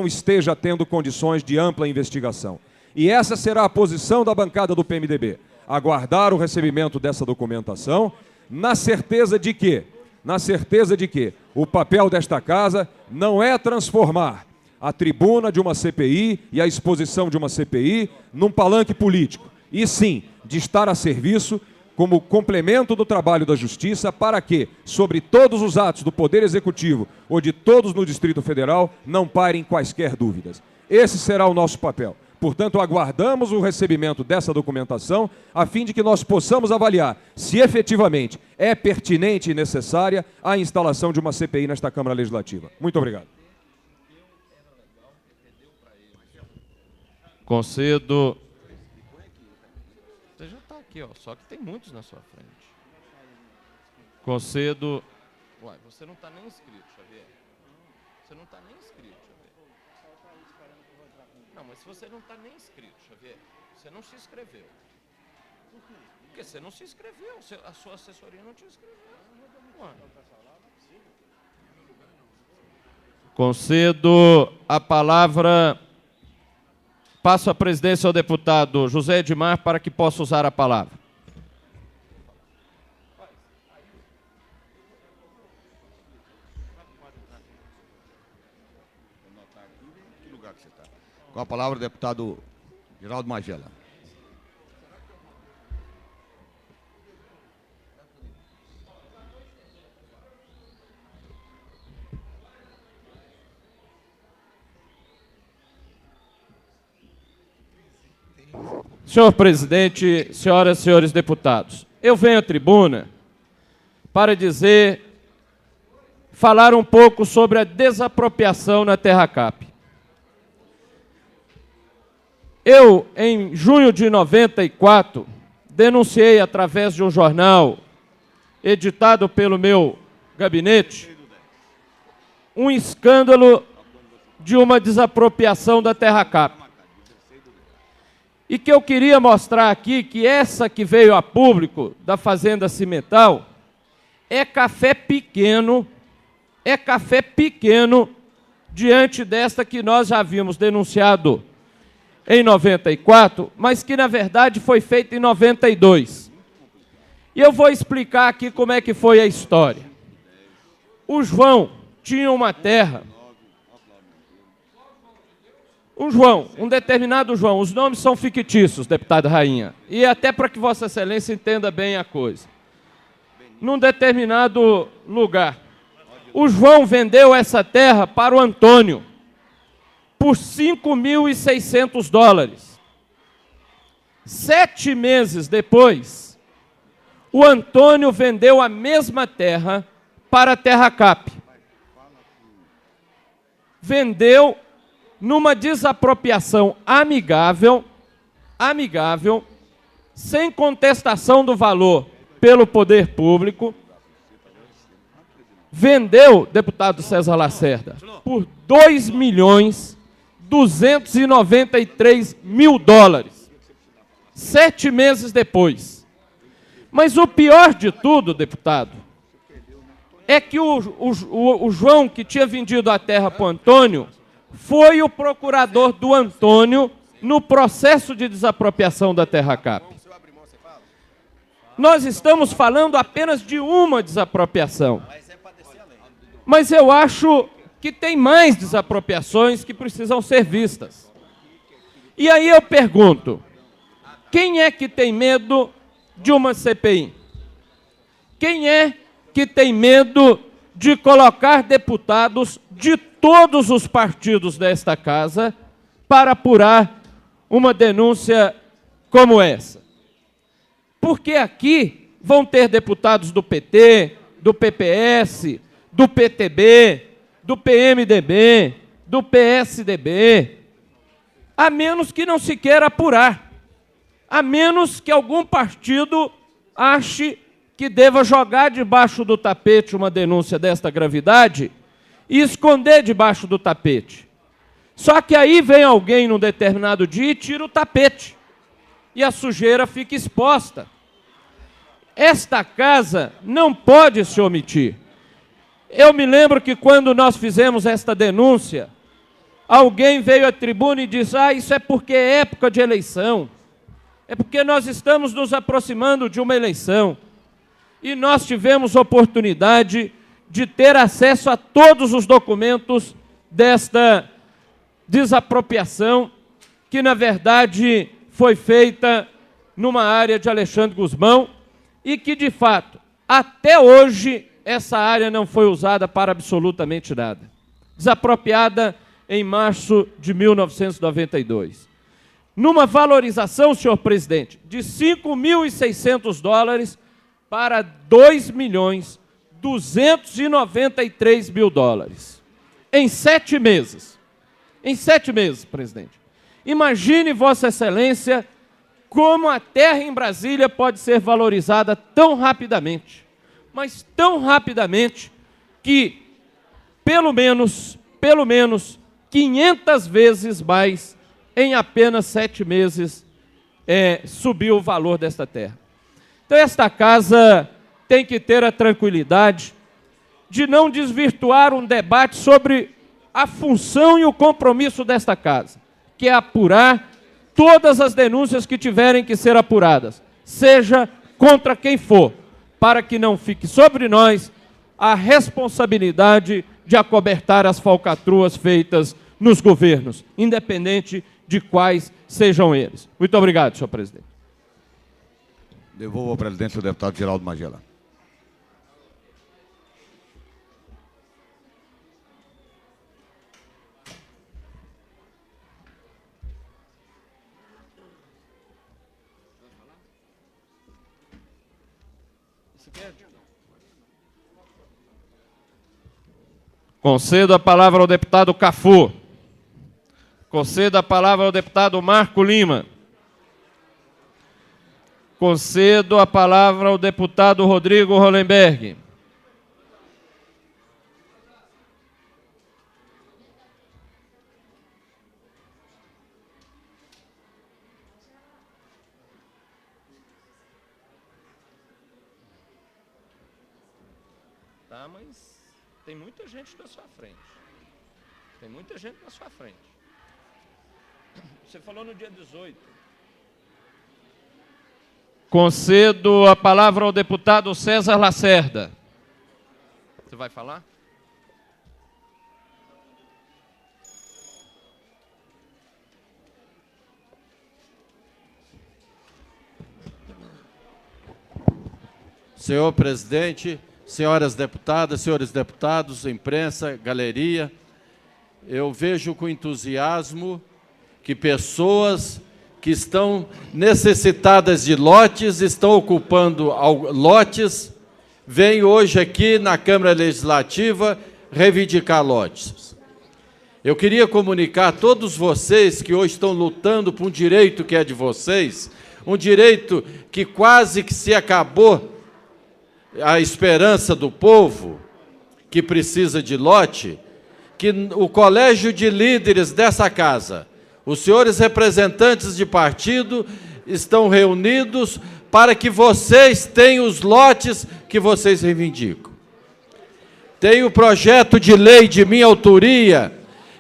esteja tendo condições de ampla investigação. E essa será a posição da bancada do PMDB. Aguardar o recebimento dessa documentação, na certeza de que o papel desta casa não é transformar a tribuna de uma CPI e a exposição de uma CPI num palanque político, e sim de estar a serviço como complemento do trabalho da Justiça para que, sobre todos os atos do Poder Executivo ou de todos no Distrito Federal, não pairem quaisquer dúvidas. Esse será o nosso papel. Portanto, aguardamos o recebimento dessa documentação a fim de que nós possamos avaliar se efetivamente é pertinente e necessária a instalação de uma CPI nesta Câmara Legislativa. Muito obrigado. Concedo... Você já está aqui, ó, só que tem muitos na sua frente. Concedo... Uai, você não está nem inscrito, Xavier. Você não está nem inscrito, Xavier. Não, mas se você não está nem inscrito, Xavier, você não se inscreveu. Porque você não se inscreveu, a sua assessoria não te inscreveu. Ué. Concedo a palavra... Passo a presidência ao deputado José Edmar para que possa usar a palavra. Com a palavra, o deputado Geraldo Magela. Senhor presidente, senhoras e senhores deputados, eu venho à tribuna para falar um pouco sobre a desapropriação na Terracap. Eu, em junho de 94, denunciei através de um jornal editado pelo meu gabinete um escândalo de uma desapropriação da Terracap. E que eu queria mostrar aqui que essa que veio a público da Fazenda Cimental é café pequeno diante desta que nós já havíamos denunciado em 94, mas que na verdade foi feita em 92. E eu vou explicar aqui como é que foi a história. O João tinha uma terra. Um determinado João, os nomes são fictícios, deputada Rainha, e até para que Vossa Excelência entenda bem a coisa. Num determinado lugar, o João vendeu essa terra para o Antônio por $5.600. 7 meses depois, o Antônio vendeu a mesma terra para a Terracap. Vendeu numa desapropriação amigável, sem contestação do valor pelo poder público, vendeu, deputado César Lacerda, por $2.293.000, 7 meses depois. Mas o pior de tudo, deputado, é que o João, que tinha vendido a terra para o Antônio, foi o procurador do Antônio no processo de desapropriação da Terracap. Nós estamos falando apenas de uma desapropriação. Mas eu acho que tem mais desapropriações que precisam ser vistas. E aí eu pergunto, quem é que tem medo de uma CPI? Quem é que tem medo de colocar deputados de todos os partidos desta casa para apurar uma denúncia como essa? Porque aqui vão ter deputados do PT, do PPS, do PTB, do PMDB, do PSDB, a menos que não se queira apurar, a menos que algum partido ache que deva jogar debaixo do tapete uma denúncia desta gravidade e esconder debaixo do tapete. Só que aí vem alguém num determinado dia e tira o tapete, e a sujeira fica exposta. Esta casa não pode se omitir. Eu me lembro que quando nós fizemos esta denúncia, alguém veio à tribuna e disse: isso é porque é época de eleição, é porque nós estamos nos aproximando de uma eleição. E nós tivemos oportunidade de ter acesso a todos os documentos desta desapropriação, que na verdade foi feita numa área de Alexandre Gusmão e que, de fato, até hoje, essa área não foi usada para absolutamente nada. Desapropriada em março de 1992. Numa valorização, senhor presidente, de $5.600 para $2.293.000. Em 7 meses. Em 7 meses, presidente. Imagine, Vossa Excelência, como a terra em Brasília pode ser valorizada tão rapidamente. Mas tão rapidamente que, pelo menos 500 vezes mais, em apenas 7 meses, subiu o valor desta terra. Então, esta casa tem que ter a tranquilidade de não desvirtuar um debate sobre a função e o compromisso desta casa, que é apurar todas as denúncias que tiverem que ser apuradas, seja contra quem for, para que não fique sobre nós a responsabilidade de acobertar as falcatruas feitas nos governos, independente de quais sejam eles. Muito obrigado, senhor presidente. Devolvo ao presidente o deputado Geraldo Magela. Concedo a palavra ao deputado Cafu. Concedo a palavra ao deputado Marco Lima. Concedo a palavra ao deputado Rodrigo Hollenberg. Tá, mas tem muita gente na sua frente. Tem muita gente na sua frente. Você falou no dia 18. Concedo a palavra ao deputado César Lacerda. Você vai falar? Senhor presidente, senhoras deputadas, senhores deputados, imprensa, galeria, eu vejo com entusiasmo que pessoas que estão necessitadas de lotes, estão ocupando lotes, vêm hoje aqui na Câmara Legislativa reivindicar lotes. Eu queria comunicar a todos vocês que hoje estão lutando por um direito que é de vocês, um direito que quase que se acabou, a esperança do povo, que precisa de lote, que o colégio de líderes dessa casa, os senhores representantes de partido, estão reunidos para que vocês tenham os lotes que vocês reivindicam. Tem o projeto de lei de minha autoria,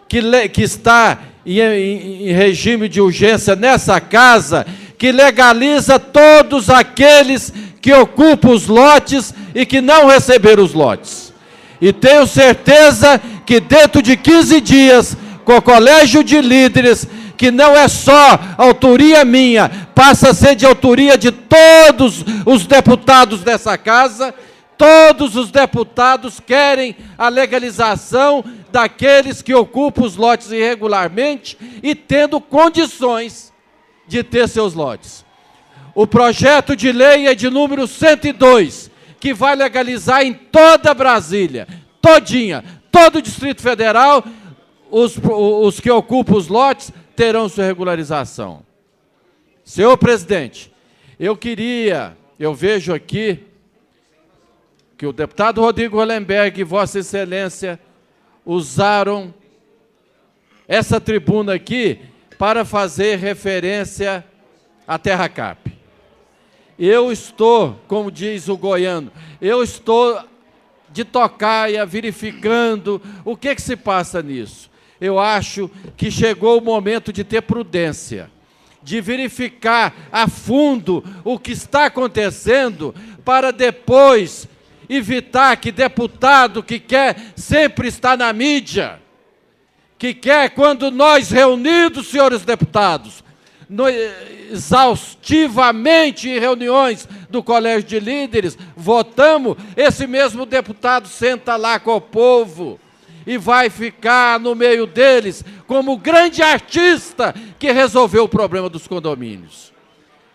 que está em regime de urgência nessa casa, que legaliza todos aqueles que ocupam os lotes e que não receberam os lotes. E tenho certeza que dentro de 15 dias, com o colégio de líderes, que não é só autoria minha, passa a ser de autoria de todos os deputados dessa casa, todos os deputados querem a legalização daqueles que ocupam os lotes irregularmente e tendo condições de ter seus lotes. O projeto de lei é de número 102, que vai legalizar em toda Brasília, todinha, todo o Distrito Federal, os que ocupam os lotes terão sua regularização. Senhor presidente, eu vejo aqui que o deputado Rodrigo Hollenberg e Vossa Excelência usaram essa tribuna aqui para fazer referência à Terra Cap. Eu estou, como diz o goiano, eu estou de tocaia, verificando o que se passa nisso. Eu acho que chegou o momento de ter prudência, de verificar a fundo o que está acontecendo, para depois evitar que deputado que quer sempre estar na mídia, que quer, quando nós reunidos, senhores deputados, exaustivamente em reuniões do Colégio de Líderes, votamos, esse mesmo deputado senta lá com o povo e vai ficar no meio deles como o grande artista que resolveu o problema dos condomínios.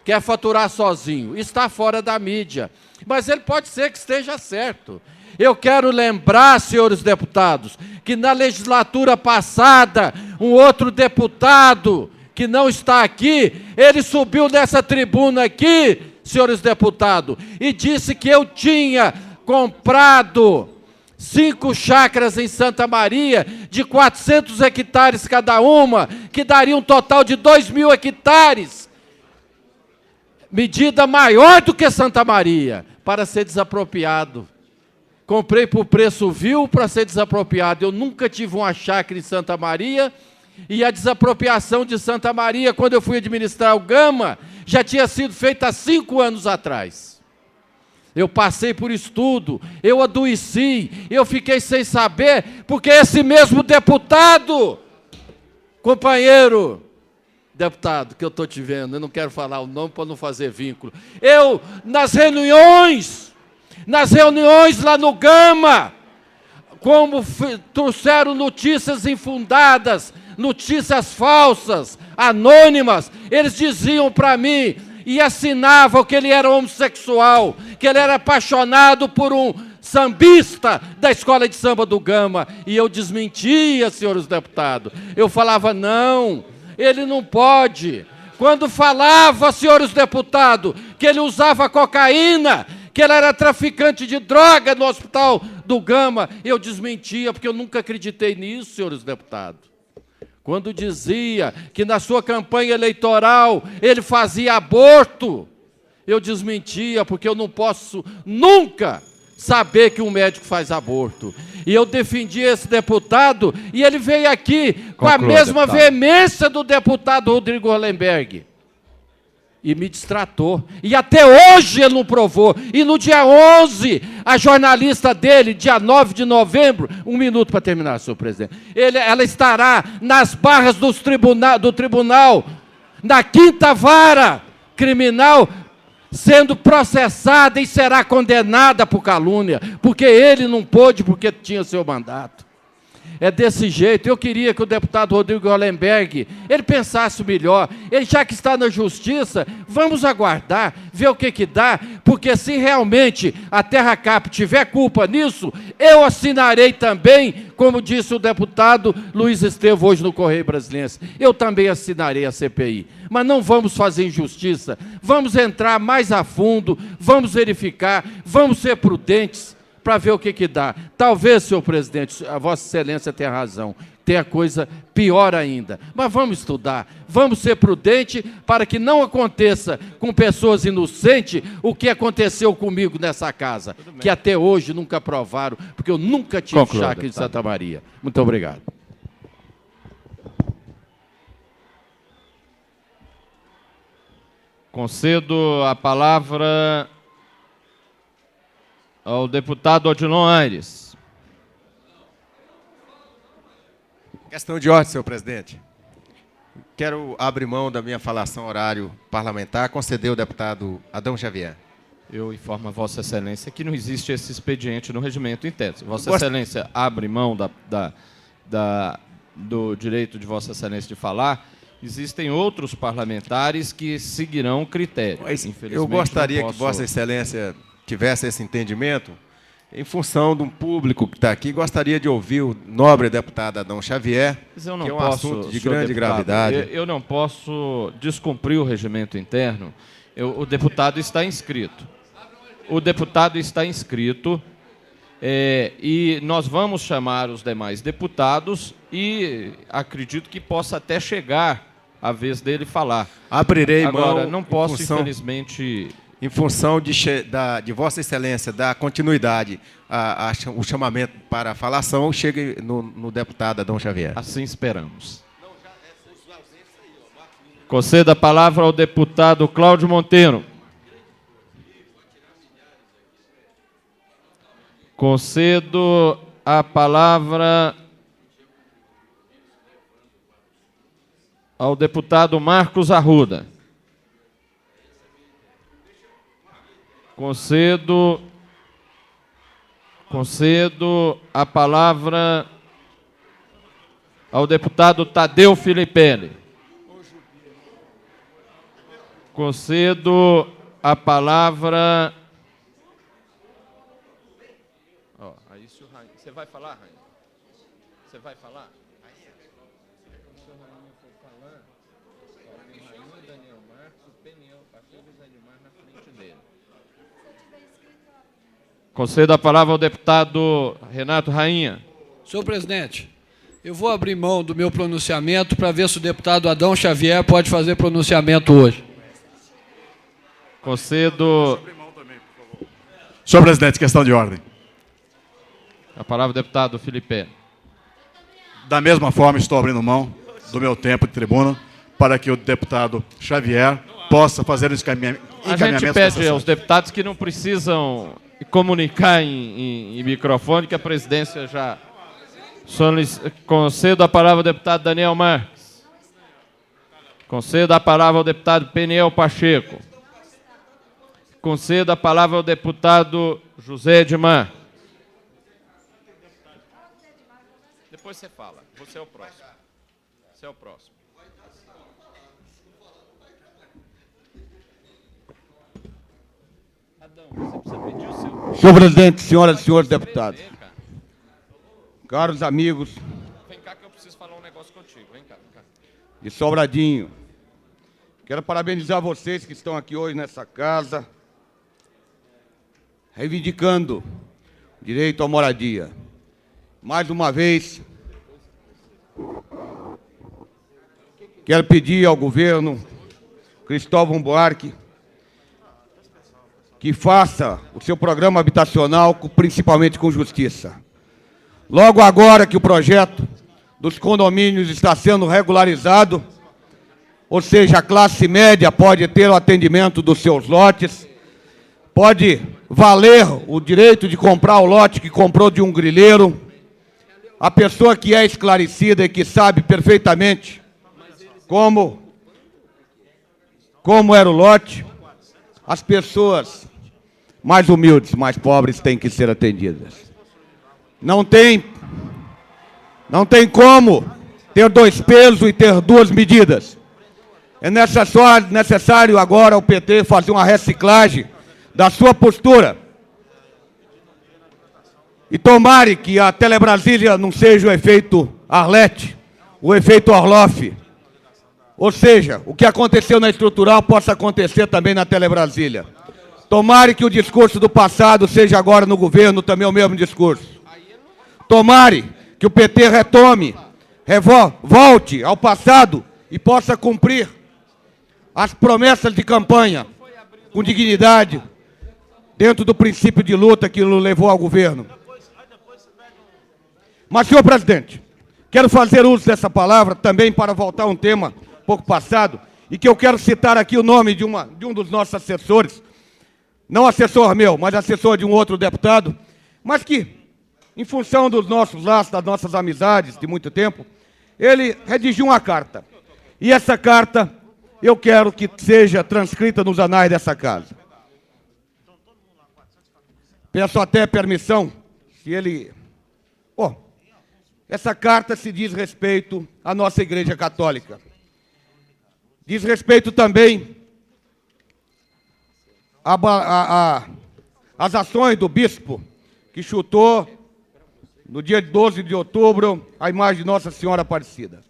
Quer faturar sozinho, está fora da mídia, mas ele pode ser que esteja certo. Eu quero lembrar, senhores deputados, que na legislatura passada, um outro deputado que não está aqui, ele subiu nessa tribuna aqui, senhores deputados, e disse que eu tinha comprado 5 chácaras em Santa Maria, de 400 hectares cada uma, que daria um total de 2.000 hectares. Medida maior do que Santa Maria, para ser desapropriado. Comprei por preço vil para ser desapropriado. Eu nunca tive uma chácara em Santa Maria, e a desapropriação de Santa Maria, quando eu fui administrar o Gama, já tinha sido feita há 5 anos atrás. Eu passei por estudo, eu adoeci, eu fiquei sem saber, porque esse mesmo deputado, companheiro deputado, que eu estou te vendo, eu não quero falar o nome para não fazer vínculo, eu, nas reuniões lá no Gama, como trouxeram notícias infundadas, notícias falsas, anônimas, eles diziam para mim e assinava que ele era homossexual, que ele era apaixonado por um sambista da escola de samba do Gama. E eu desmentia, senhores deputados. Eu falava, não, ele não pode. Quando falava, senhores deputados, que ele usava cocaína, que ele era traficante de droga no hospital do Gama, eu desmentia, porque eu nunca acreditei nisso, senhores deputados. Quando dizia que na sua campanha eleitoral ele fazia aborto, eu desmentia, porque eu não posso nunca saber que um médico faz aborto. E eu defendi esse deputado, e ele veio aqui com a mesma veemência do deputado Rodrigo Hollenberg. E me destratou. E até hoje ele não provou. E no dia 11, a jornalista dele, dia 9 de novembro, 1 minuto para terminar, senhor presidente, ela estará nas barras do tribunal, na 5ª vara criminal, sendo processada e será condenada por calúnia, porque ele não pôde, porque tinha seu mandato. É desse jeito. Eu queria que o deputado Rodrigo Hollenberg, ele pensasse melhor. Ele, já que está na justiça, vamos aguardar, ver o que dá, porque se realmente a Terra Cap tiver culpa nisso, eu assinarei também, como disse o deputado Luiz Estevam hoje no Correio Brasiliense, eu também assinarei a CPI. Mas não vamos fazer injustiça, vamos entrar mais a fundo, vamos verificar, vamos ser prudentes, para ver o que dá. Talvez, senhor presidente, a Vossa Excelência tenha razão, tenha coisa pior ainda. Mas vamos estudar, vamos ser prudentes para que não aconteça com pessoas inocentes o que aconteceu comigo nessa casa, que até hoje nunca provaram, porque eu nunca tive chácara de Santa Maria. Muito obrigado. Concedo a palavra ao deputado Odilon Aires. Questão de ordem, senhor presidente. Quero abrir mão da minha falação horário parlamentar, conceder ao deputado Adão Xavier. Eu informo a Vossa Excelência que não existe esse expediente no regimento interno. Vossa Excelência abre mão do direito de Vossa Excelência de falar. Existem outros parlamentares que seguirão critérios. Mas infelizmente, eu gostaria que Vossa Excelência tivesse esse entendimento, em função de um público que está aqui, gostaria de ouvir o nobre deputado Adão Xavier, que é um assunto de grande gravidade. Eu não posso descumprir o regimento interno. O deputado está inscrito. O deputado está inscrito e nós vamos chamar os demais deputados e acredito que possa até chegar a vez dele falar. Abrirei Agora, mão não posso, infelizmente... Em função de Vossa Excelência dar continuidade o chamamento para a falação, chegue no deputado Adão Xavier. Assim esperamos. Conceda a palavra ao deputado Cláudio Monteiro. Concedo a palavra ao deputado Marcos Arruda. Concedo a palavra ao deputado Tadeu Filipelli. Concedo a palavra... Aí, senhor Rainha, você vai falar, Rainha? Você vai falar? Se o senhor Rainha for falar, tem Rainha, Daniel Marcos, Peniel, Pacheco e Zé Edmar na frente dele. Concedo a palavra ao deputado Renato Rainha. Senhor presidente, eu vou abrir mão do meu pronunciamento para ver se o deputado Adão Xavier pode fazer pronunciamento hoje. Concedo... Senhor presidente, questão de ordem. A palavra ao deputado Felipe. Da mesma forma, estou abrindo mão do meu tempo de tribuna para que o deputado Xavier possa fazer o encaminhamento. A gente pede aos deputados que não precisam comunicar em microfone, que a presidência já... Concedo a palavra ao deputado Daniel Marques. Concedo a palavra ao deputado Peniel Pacheco. Concedo a palavra ao deputado José Edmar. Depois você fala. Você é o próximo. Você é o próximo. Senhor presidente, senhoras e senhores deputados, caros amigos Vem cá que eu preciso falar um negócio contigo. Vem cá, vem cá. de Sobradinho, quero parabenizar vocês que estão aqui hoje nessa casa, reivindicando o direito à moradia. Mais uma vez, quero pedir ao governo Cristóvão Buarque que faça o seu programa habitacional, principalmente com justiça. Logo agora que o projeto dos condomínios está sendo regularizado, ou seja, a classe média pode ter o atendimento dos seus lotes, pode valer o direito de comprar o lote que comprou de um grileiro, a pessoa que é esclarecida e que sabe perfeitamente como era o lote, as pessoas mais humildes, mais pobres têm que ser atendidas. Não tem como ter dois pesos e ter duas medidas. É necessário agora o PT fazer uma reciclagem da sua postura. E tomare que a Telebrasília não seja o efeito Arlete, o efeito Orloff. Ou seja, o que aconteceu na estrutural possa acontecer também na Telebrasília. Tomare que o discurso do passado seja agora no governo também o mesmo discurso. Tomare que o PT volte ao passado e possa cumprir as promessas de campanha com dignidade, dentro do princípio de luta que o levou ao governo. Mas, senhor presidente, quero fazer uso dessa palavra também para voltar a um tema pouco passado, e que eu quero citar aqui o nome de um dos nossos assessores, não assessor meu, mas assessor de um outro deputado, mas que, em função dos nossos laços, das nossas amizades de muito tempo, ele redigiu uma carta. E essa carta eu quero que seja transcrita nos anais dessa casa. Peço até permissão, se ele... essa carta se diz respeito à nossa Igreja Católica. Diz respeito também às ações do bispo, que chutou, no dia 12 de outubro, a imagem de Nossa Senhora Aparecida.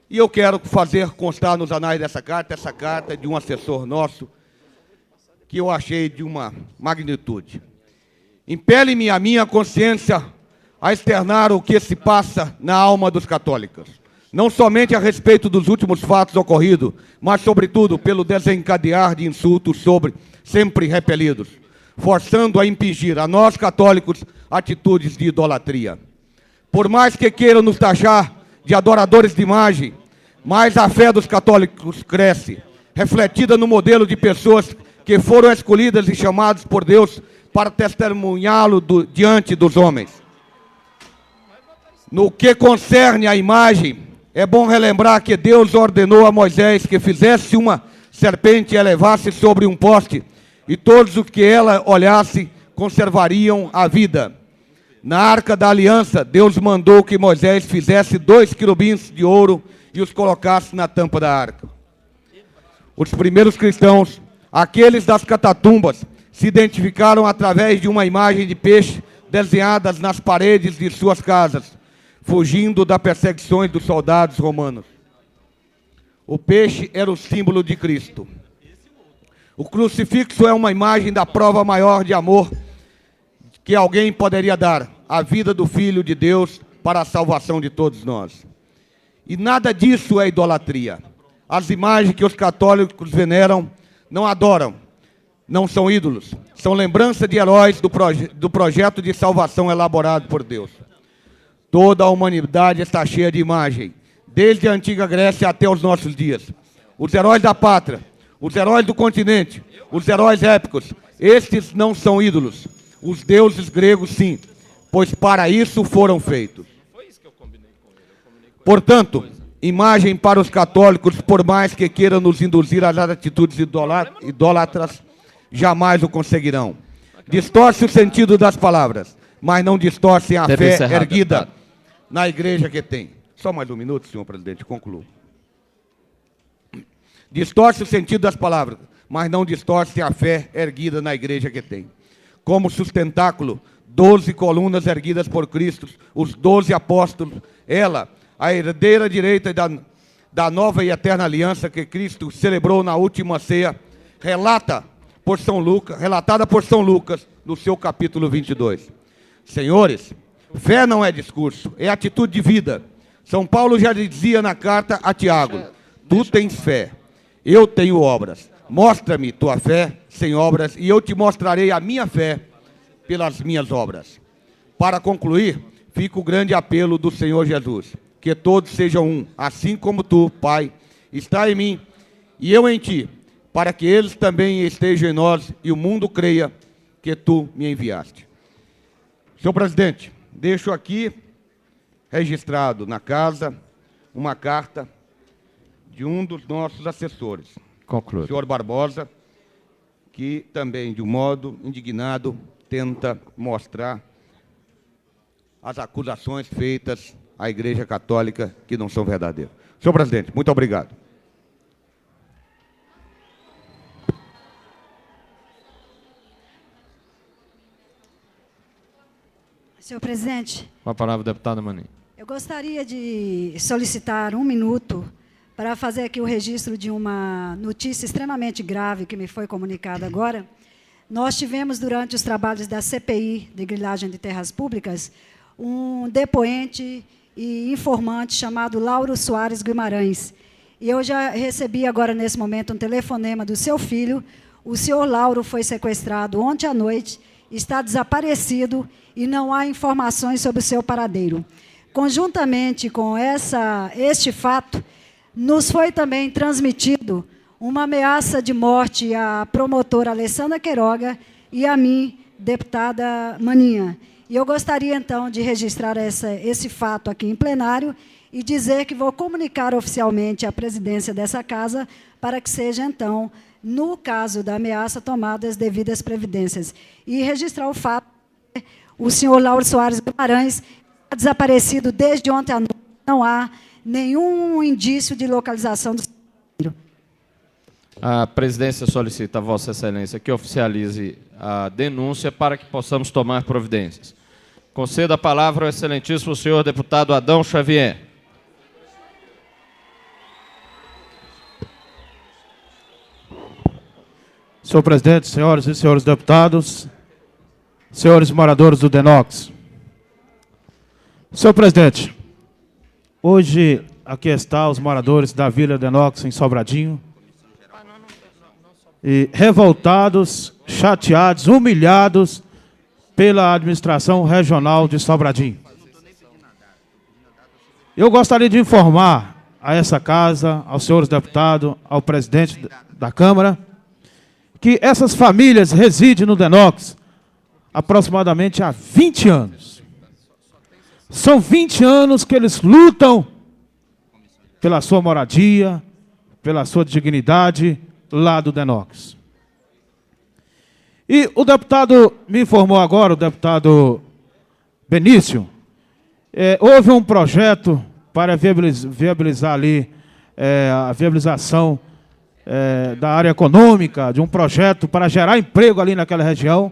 E eu quero fazer constar nos anais dessa carta, essa carta é de um assessor nosso, que eu achei de uma magnitude. Impele-me a minha consciência a externar o que se passa na alma dos católicos. Não somente a respeito dos últimos fatos ocorridos, mas, sobretudo, pelo desencadear de insultos sempre repelidos, forçando a impingir a nós católicos atitudes de idolatria. Por mais que queiram nos taxar de adoradores de imagem, mais a fé dos católicos cresce, refletida no modelo de pessoas que foram escolhidas e chamadas por Deus para testemunhá-lo diante dos homens. No que concerne à imagem, é bom relembrar que Deus ordenou a Moisés que fizesse uma serpente e a levasse sobre um poste, e todos os que ela olhasse conservariam a vida. Na Arca da Aliança, Deus mandou que Moisés fizesse 2 querubins de ouro e os colocasse na tampa da arca. Os primeiros cristãos, aqueles das catatumbas, se identificaram através de uma imagem de peixe desenhadas nas paredes de suas casas, fugindo das perseguições dos soldados romanos. O peixe era o símbolo de Cristo. O crucifixo é uma imagem da prova maior de amor que alguém poderia dar, a vida do Filho de Deus para a salvação de todos nós. E nada disso é idolatria. As imagens que os católicos veneram não adoram, não são ídolos, são lembrança de heróis do projeto de salvação elaborado por Deus. Toda a humanidade está cheia de imagem, desde a antiga Grécia até os nossos dias. Os heróis da pátria, os heróis do continente, os heróis épicos, estes não são ídolos. Os deuses gregos, sim, pois para isso foram feitos. Portanto, imagem para os católicos, por mais que queiram nos induzir às atitudes idólatras, jamais o conseguirão. Distorce o sentido das palavras, mas não distorcem a fé erguida na igreja que tem. Só mais um minuto, senhor presidente, concluo. Distorce o sentido das palavras, mas não distorcem a fé erguida na igreja que tem. Como sustentáculo, 12 colunas erguidas por Cristo, os 12 apóstolos, ela, a herdeira direita da nova e eterna aliança que Cristo celebrou na última ceia, relatada por São Lucas, no seu capítulo 22. Senhores, fé não é discurso, é atitude de vida. São Paulo já dizia na carta a Tiago: tu tens fé, eu tenho obras. Mostra-me tua fé sem obras, e eu te mostrarei a minha fé pelas minhas obras. Para concluir, fica o grande apelo do Senhor Jesus: que todos sejam um, assim como tu, Pai, está em mim e eu em ti, para que eles também estejam em nós e o mundo creia que tu me enviaste. Senhor presidente, deixo aqui registrado na casa uma carta de um dos nossos assessores, Conclui. o senhor Barbosa, que também, de um modo indignado, tenta mostrar as acusações feitas à Igreja Católica que não são verdadeiras. Senhor presidente, muito obrigado. Senhor presidente. Com a palavra, deputada Maninha. Eu gostaria de solicitar 1 minuto para fazer aqui o registro de uma notícia extremamente grave que me foi comunicada agora. Nós tivemos, durante os trabalhos da CPI de grilagem de terras públicas, um depoente e informante chamado Lauro Soares Guimarães. E eu já recebi agora, nesse momento, um telefonema do seu filho. O senhor Lauro foi sequestrado ontem à noite, está desaparecido e não há informações sobre o seu paradeiro. Conjuntamente com este fato, nos foi também transmitido uma ameaça de morte à promotora Alessandra Queiroga e a mim, deputada Maninha. E eu gostaria, então, de registrar esse fato aqui em plenário e dizer que vou comunicar oficialmente à presidência dessa casa para que seja, então, no caso da ameaça, tomadas as devidas providências. E registrar o fato que o senhor Lauro Soares Guimarães está desaparecido desde ontem à noite. Não há nenhum indício de localização do senhor. A presidência solicita a Vossa Excelência que oficialize a denúncia para que possamos tomar providências. Conceda a palavra ao excelentíssimo senhor deputado Adão Xavier. Senhor presidente, senhoras e senhores deputados, senhores moradores do DENOX. Senhor presidente, hoje aqui estão os moradores da Vila DENOX em Sobradinho, e revoltados, chateados, humilhados pela administração regional de Sobradinho. Eu gostaria de informar a essa casa, aos senhores deputados, ao presidente da Câmara, que essas famílias residem no DENOX aproximadamente há 20 anos. São 20 anos que eles lutam pela sua moradia, pela sua dignidade lá do DENOX. E o deputado me informou agora, o deputado Benício, houve um projeto para viabilizar ali a viabilização da área econômica, de um projeto para gerar emprego ali naquela região.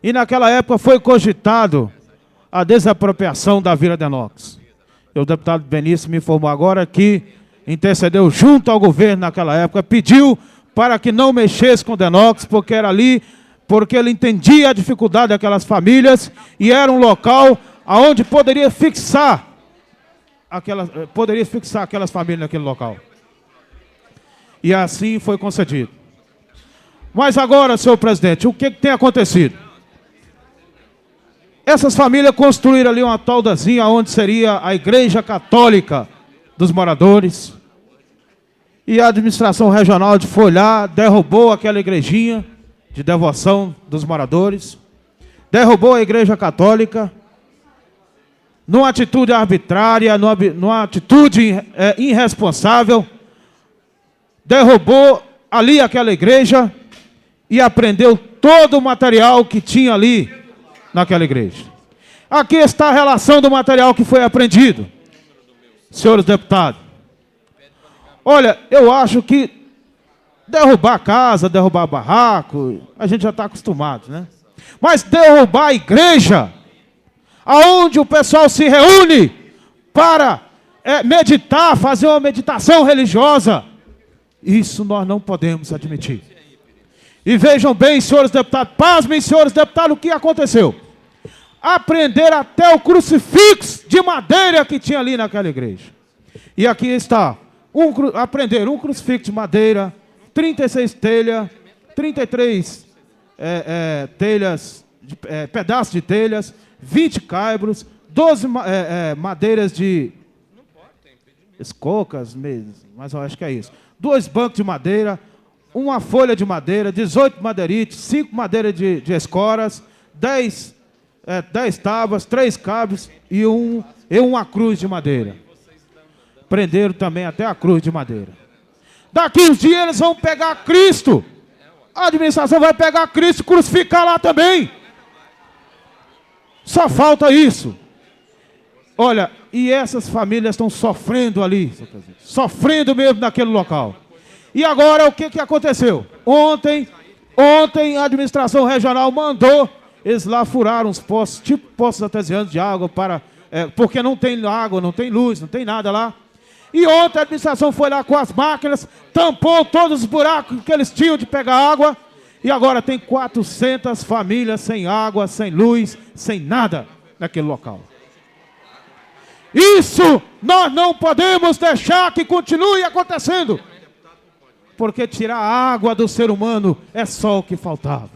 E naquela época foi cogitado a desapropriação da Vila DENOX. E o deputado Benício me informou agora que intercedeu junto ao governo naquela época, pediu para que não mexesse com o DENOX, porque era ali, porque ele entendia a dificuldade daquelas famílias e era um local onde poderia fixar aquelas famílias naquele local. E assim foi concedido. Mas agora, senhor presidente, o que tem acontecido? Essas famílias construíram ali uma toldazinha onde seria a Igreja Católica dos moradores. E a administração regional foi lá, derrubou aquela igrejinha de devoção dos moradores, derrubou a Igreja Católica, numa atitude arbitrária, numa atitude irresponsável, derrubou ali aquela igreja e apreendeu todo o material que tinha ali naquela igreja. Aqui está a relação do material que foi apreendido, senhores deputados. Olha, eu acho que Derrubar casa, derrubar barraco, a gente já está acostumado, né? Mas derrubar a igreja, aonde o pessoal se reúne para meditar, fazer uma meditação religiosa, isso nós não podemos admitir. E vejam bem, senhores deputados, pasmem, senhores deputados, o que aconteceu. Aprenderam até o crucifixo de madeira que tinha ali naquela igreja. E aqui está, aprenderam um crucifixo de madeira, 36 telhas, 33 telhas, pedaços de telhas, 20 caibros, 12 madeiras de escocas, mas eu acho que é isso. 2 bancos de madeira, uma folha de madeira, 18 madeirites, 5 madeiras de escoras, 10 tábuas, 3 cabos e uma cruz de madeira. Prenderam também até a cruz de madeira. Daqui uns dias eles vão pegar Cristo. A administração vai pegar Cristo e crucificar lá também. Só falta isso. Olha, e essas famílias estão sofrendo ali, sofrendo mesmo naquele local. E agora o que aconteceu? Ontem a administração regional mandou, eles lá furaram uns poços, tipo poços artesianos de água, porque não tem água, não tem luz, não tem nada lá. E ontem a administração foi lá com as máquinas, tampou todos os buracos que eles tinham de pegar água, e agora tem 400 famílias sem água, sem luz, sem nada naquele local. Isso nós não podemos deixar que continue acontecendo, porque tirar a água do ser humano é só o que faltava.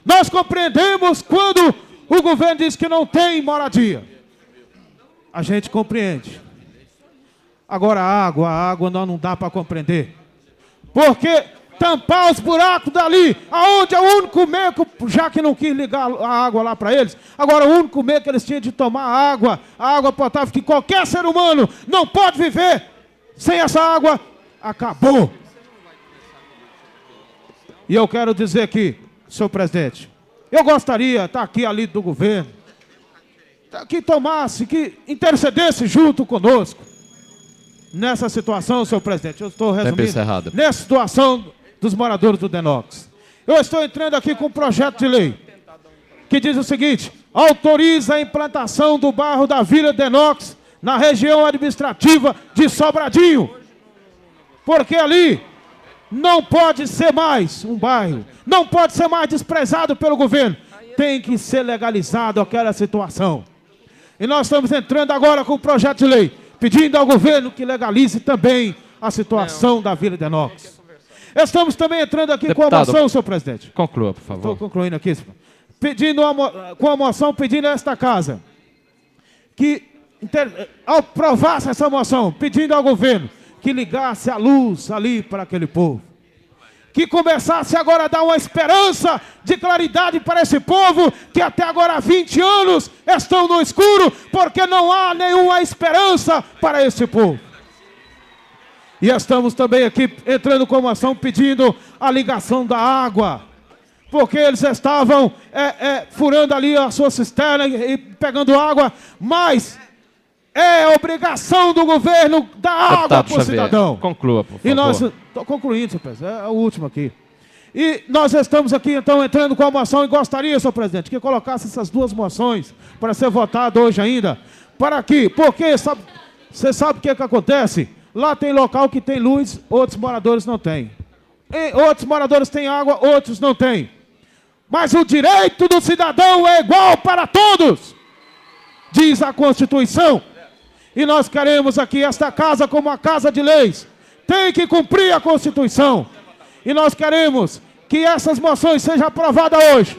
Nós compreendemos quando o governo diz que não tem moradia. A gente compreende. Agora a água nós não dá para compreender. Porque tampar os buracos dali, aonde é o único meio, já que não quis ligar a água lá para eles, agora o único meio que eles tinham de tomar a água potável, que qualquer ser humano não pode viver sem essa água, acabou. E eu quero dizer aqui, senhor presidente, eu gostaria de estar aqui ali do governo, que tomasse, que intercedesse junto conosco nessa situação, senhor presidente. Eu estou resumindo. Nessa situação dos moradores do Denox. Eu estou entrando aqui com um projeto de lei que diz o seguinte: autoriza a implantação do bairro da Vila Denox na região administrativa de Sobradinho. Porque ali não pode ser mais um bairro, não pode ser mais desprezado pelo governo. Tem que ser legalizado aquela situação. E nós estamos entrando agora com um projeto de lei, pedindo ao governo que legalize também a situação da Vila Denox. Estamos também entrando aqui com a moção, senhor presidente. Conclua, por favor. Estou concluindo aqui. Com a moção pedindo a esta casa que aprovasse essa moção, pedindo ao governo que ligasse a luz ali para aquele povo. Que começasse agora a dar uma esperança de claridade para esse povo que até agora há 20 anos estão no escuro, porque não há nenhuma esperança para esse povo. E estamos também aqui entrando com uma ação pedindo a ligação da água, porque eles estavam furando ali a sua cisterna e pegando água, mas é obrigação do governo dar água para o cidadão. Conclua, por favor. E nós, estou concluindo, senhor presidente, é o último aqui. E nós estamos aqui, então, entrando com a moção e gostaria, senhor presidente, que colocasse essas duas moções para ser votado hoje ainda. Para quê? Porque você sabe o que acontece? Lá tem local que tem luz, outros moradores não têm. E outros moradores têm água, outros não têm. Mas o direito do cidadão é igual para todos, diz a Constituição. E nós queremos aqui esta casa como uma casa de leis. Tem que cumprir a Constituição. E nós queremos que essas moções sejam aprovadas hoje.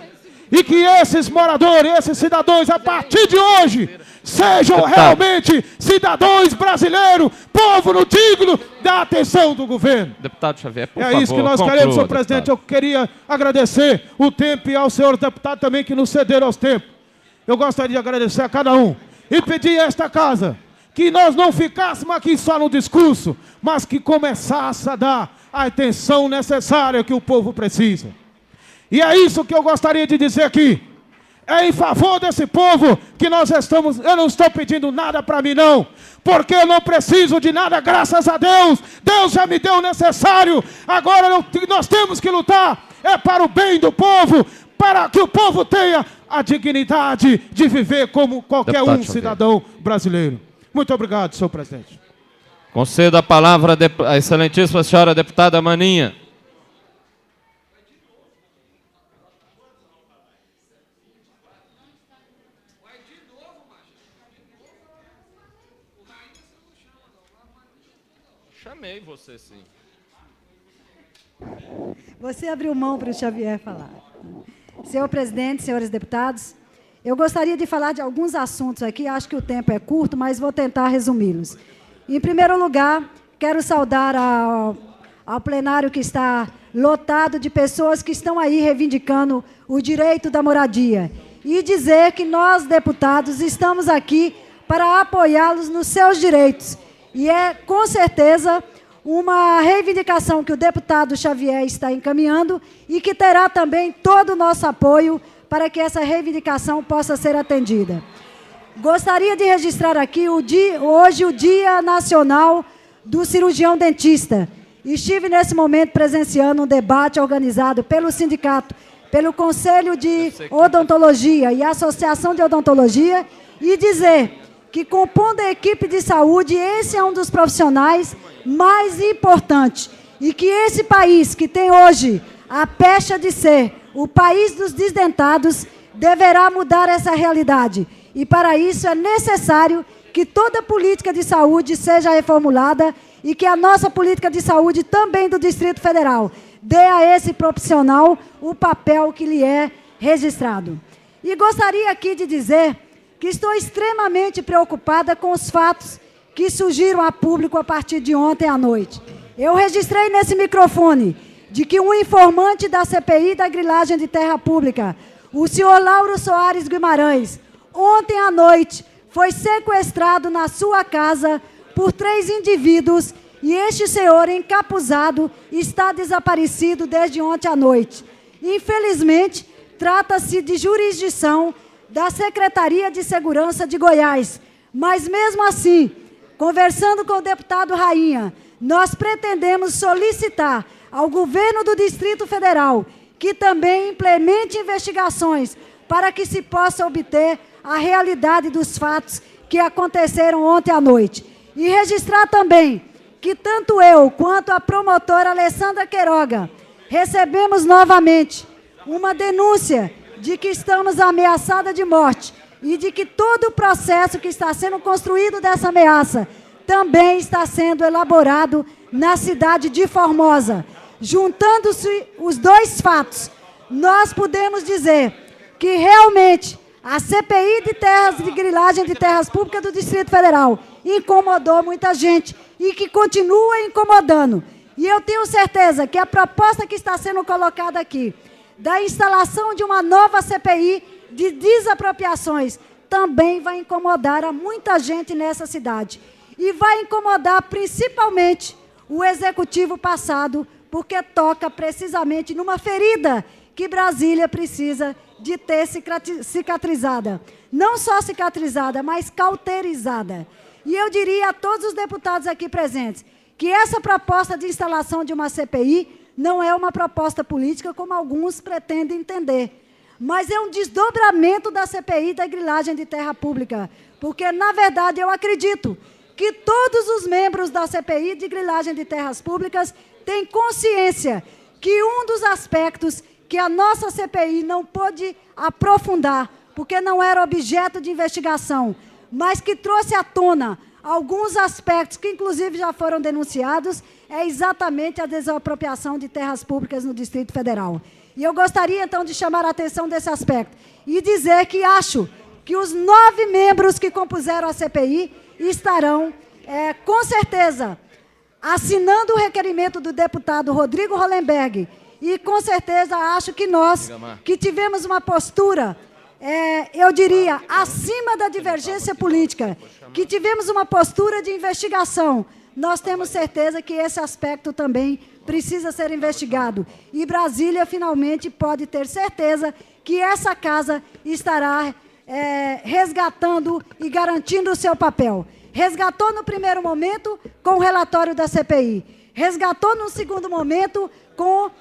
E que esses moradores, esses cidadãos, a partir de hoje, sejam realmente cidadãos brasileiros, povo no digno da atenção do governo. Deputado Xavier, por favor, é isso que nós queremos, senhor presidente. Eu queria agradecer o tempo e ao senhor deputado também que nos cederam aos tempos. Eu gostaria de agradecer a cada um e pedir a esta casa que nós não ficássemos aqui só no discurso, mas que começasse a dar a atenção necessária que o povo precisa. E é isso que eu gostaria de dizer aqui. É em favor desse povo que nós estamos. Eu não estou pedindo nada para mim, não. Porque eu não preciso de nada, graças a Deus. Deus já me deu o necessário. Agora nós temos que lutar. É para o bem do povo. Para que o povo tenha a dignidade de viver como qualquer cidadão brasileiro. Muito obrigado, senhor presidente. Concedo a palavra à excelentíssima senhora deputada Maninha. Chamei você, sim. Você abriu mão para o Xavier falar. Senhor presidente, senhores deputados, eu gostaria de falar de alguns assuntos aqui, acho que o tempo é curto, mas vou tentar resumi-los. Em primeiro lugar, quero saudar ao plenário que está lotado de pessoas que estão aí reivindicando o direito da moradia e dizer que nós, deputados, estamos aqui para apoiá-los nos seus direitos. E é, com certeza, uma reivindicação que o deputado Xavier está encaminhando e que terá também todo o nosso apoio para que essa reivindicação possa ser atendida. Gostaria de registrar aqui hoje o Dia Nacional do Cirurgião Dentista. Estive, nesse momento, presenciando um debate organizado pelo sindicato, pelo Conselho de Odontologia e Associação de Odontologia, e dizer que, compondo a equipe de saúde, esse é um dos profissionais mais importantes. E que esse país, que tem hoje a pecha de ser o país dos desdentados, deverá mudar essa realidade. E, para isso, é necessário que toda política de saúde seja reformulada e que a nossa política de saúde, também do Distrito Federal, dê a esse profissional o papel que lhe é registrado. E gostaria aqui de dizer que estou extremamente preocupada com os fatos que surgiram a público a partir de ontem à noite. Eu registrei nesse microfone de que um informante da CPI da grilagem de terra pública, o senhor Lauro Soares Guimarães, ontem à noite foi sequestrado na sua casa por 3 indivíduos e este senhor, encapuzado, está desaparecido desde ontem à noite. Infelizmente, trata-se de jurisdição da Secretaria de Segurança de Goiás. Mas, mesmo assim, conversando com o deputado Rainha, nós pretendemos solicitar ao governo do Distrito Federal que também implemente investigações para que se possa obter a realidade dos fatos que aconteceram ontem à noite. E registrar também que tanto eu quanto a promotora Alessandra Queiroga recebemos novamente uma denúncia de que estamos ameaçadas de morte e de que todo o processo que está sendo construído dessa ameaça também está sendo elaborado na cidade de Formosa. Juntando-se os dois fatos, nós podemos dizer que realmente a CPI de terras de grilagem de terras públicas do Distrito Federal incomodou muita gente e que continua incomodando. E eu tenho certeza que a proposta que está sendo colocada aqui, da instalação de uma nova CPI de desapropriações, também vai incomodar a muita gente nessa cidade. E vai incomodar principalmente o executivo passado, porque toca precisamente numa ferida que Brasília precisa de ter cicatrizada. Não só cicatrizada, mas cauterizada. E eu diria a todos os deputados aqui presentes que essa proposta de instalação de uma CPI não é uma proposta política, como alguns pretendem entender, mas é um desdobramento da CPI da grilagem de terra pública, porque, na verdade, eu acredito que todos os membros da CPI de grilagem de terras públicas têm consciência que um dos aspectos que a nossa CPI não pôde aprofundar, porque não era objeto de investigação, mas que trouxe à tona alguns aspectos que, inclusive, já foram denunciados, é exatamente a desapropriação de terras públicas no Distrito Federal. E eu gostaria, então, de chamar a atenção desse aspecto e dizer que acho que os 9 membros que compuseram a CPI estarão, com certeza, assinando o requerimento do deputado Rodrigo Hollenberg. E, com certeza, acho que nós, que tivemos uma postura, eu diria, acima da divergência política, que tivemos uma postura de investigação, nós temos certeza que esse aspecto também precisa ser investigado. E Brasília, finalmente, pode ter certeza que essa casa estará resgatando e garantindo o seu papel. Resgatou no primeiro momento com o relatório da CPI. Resgatou no segundo momento com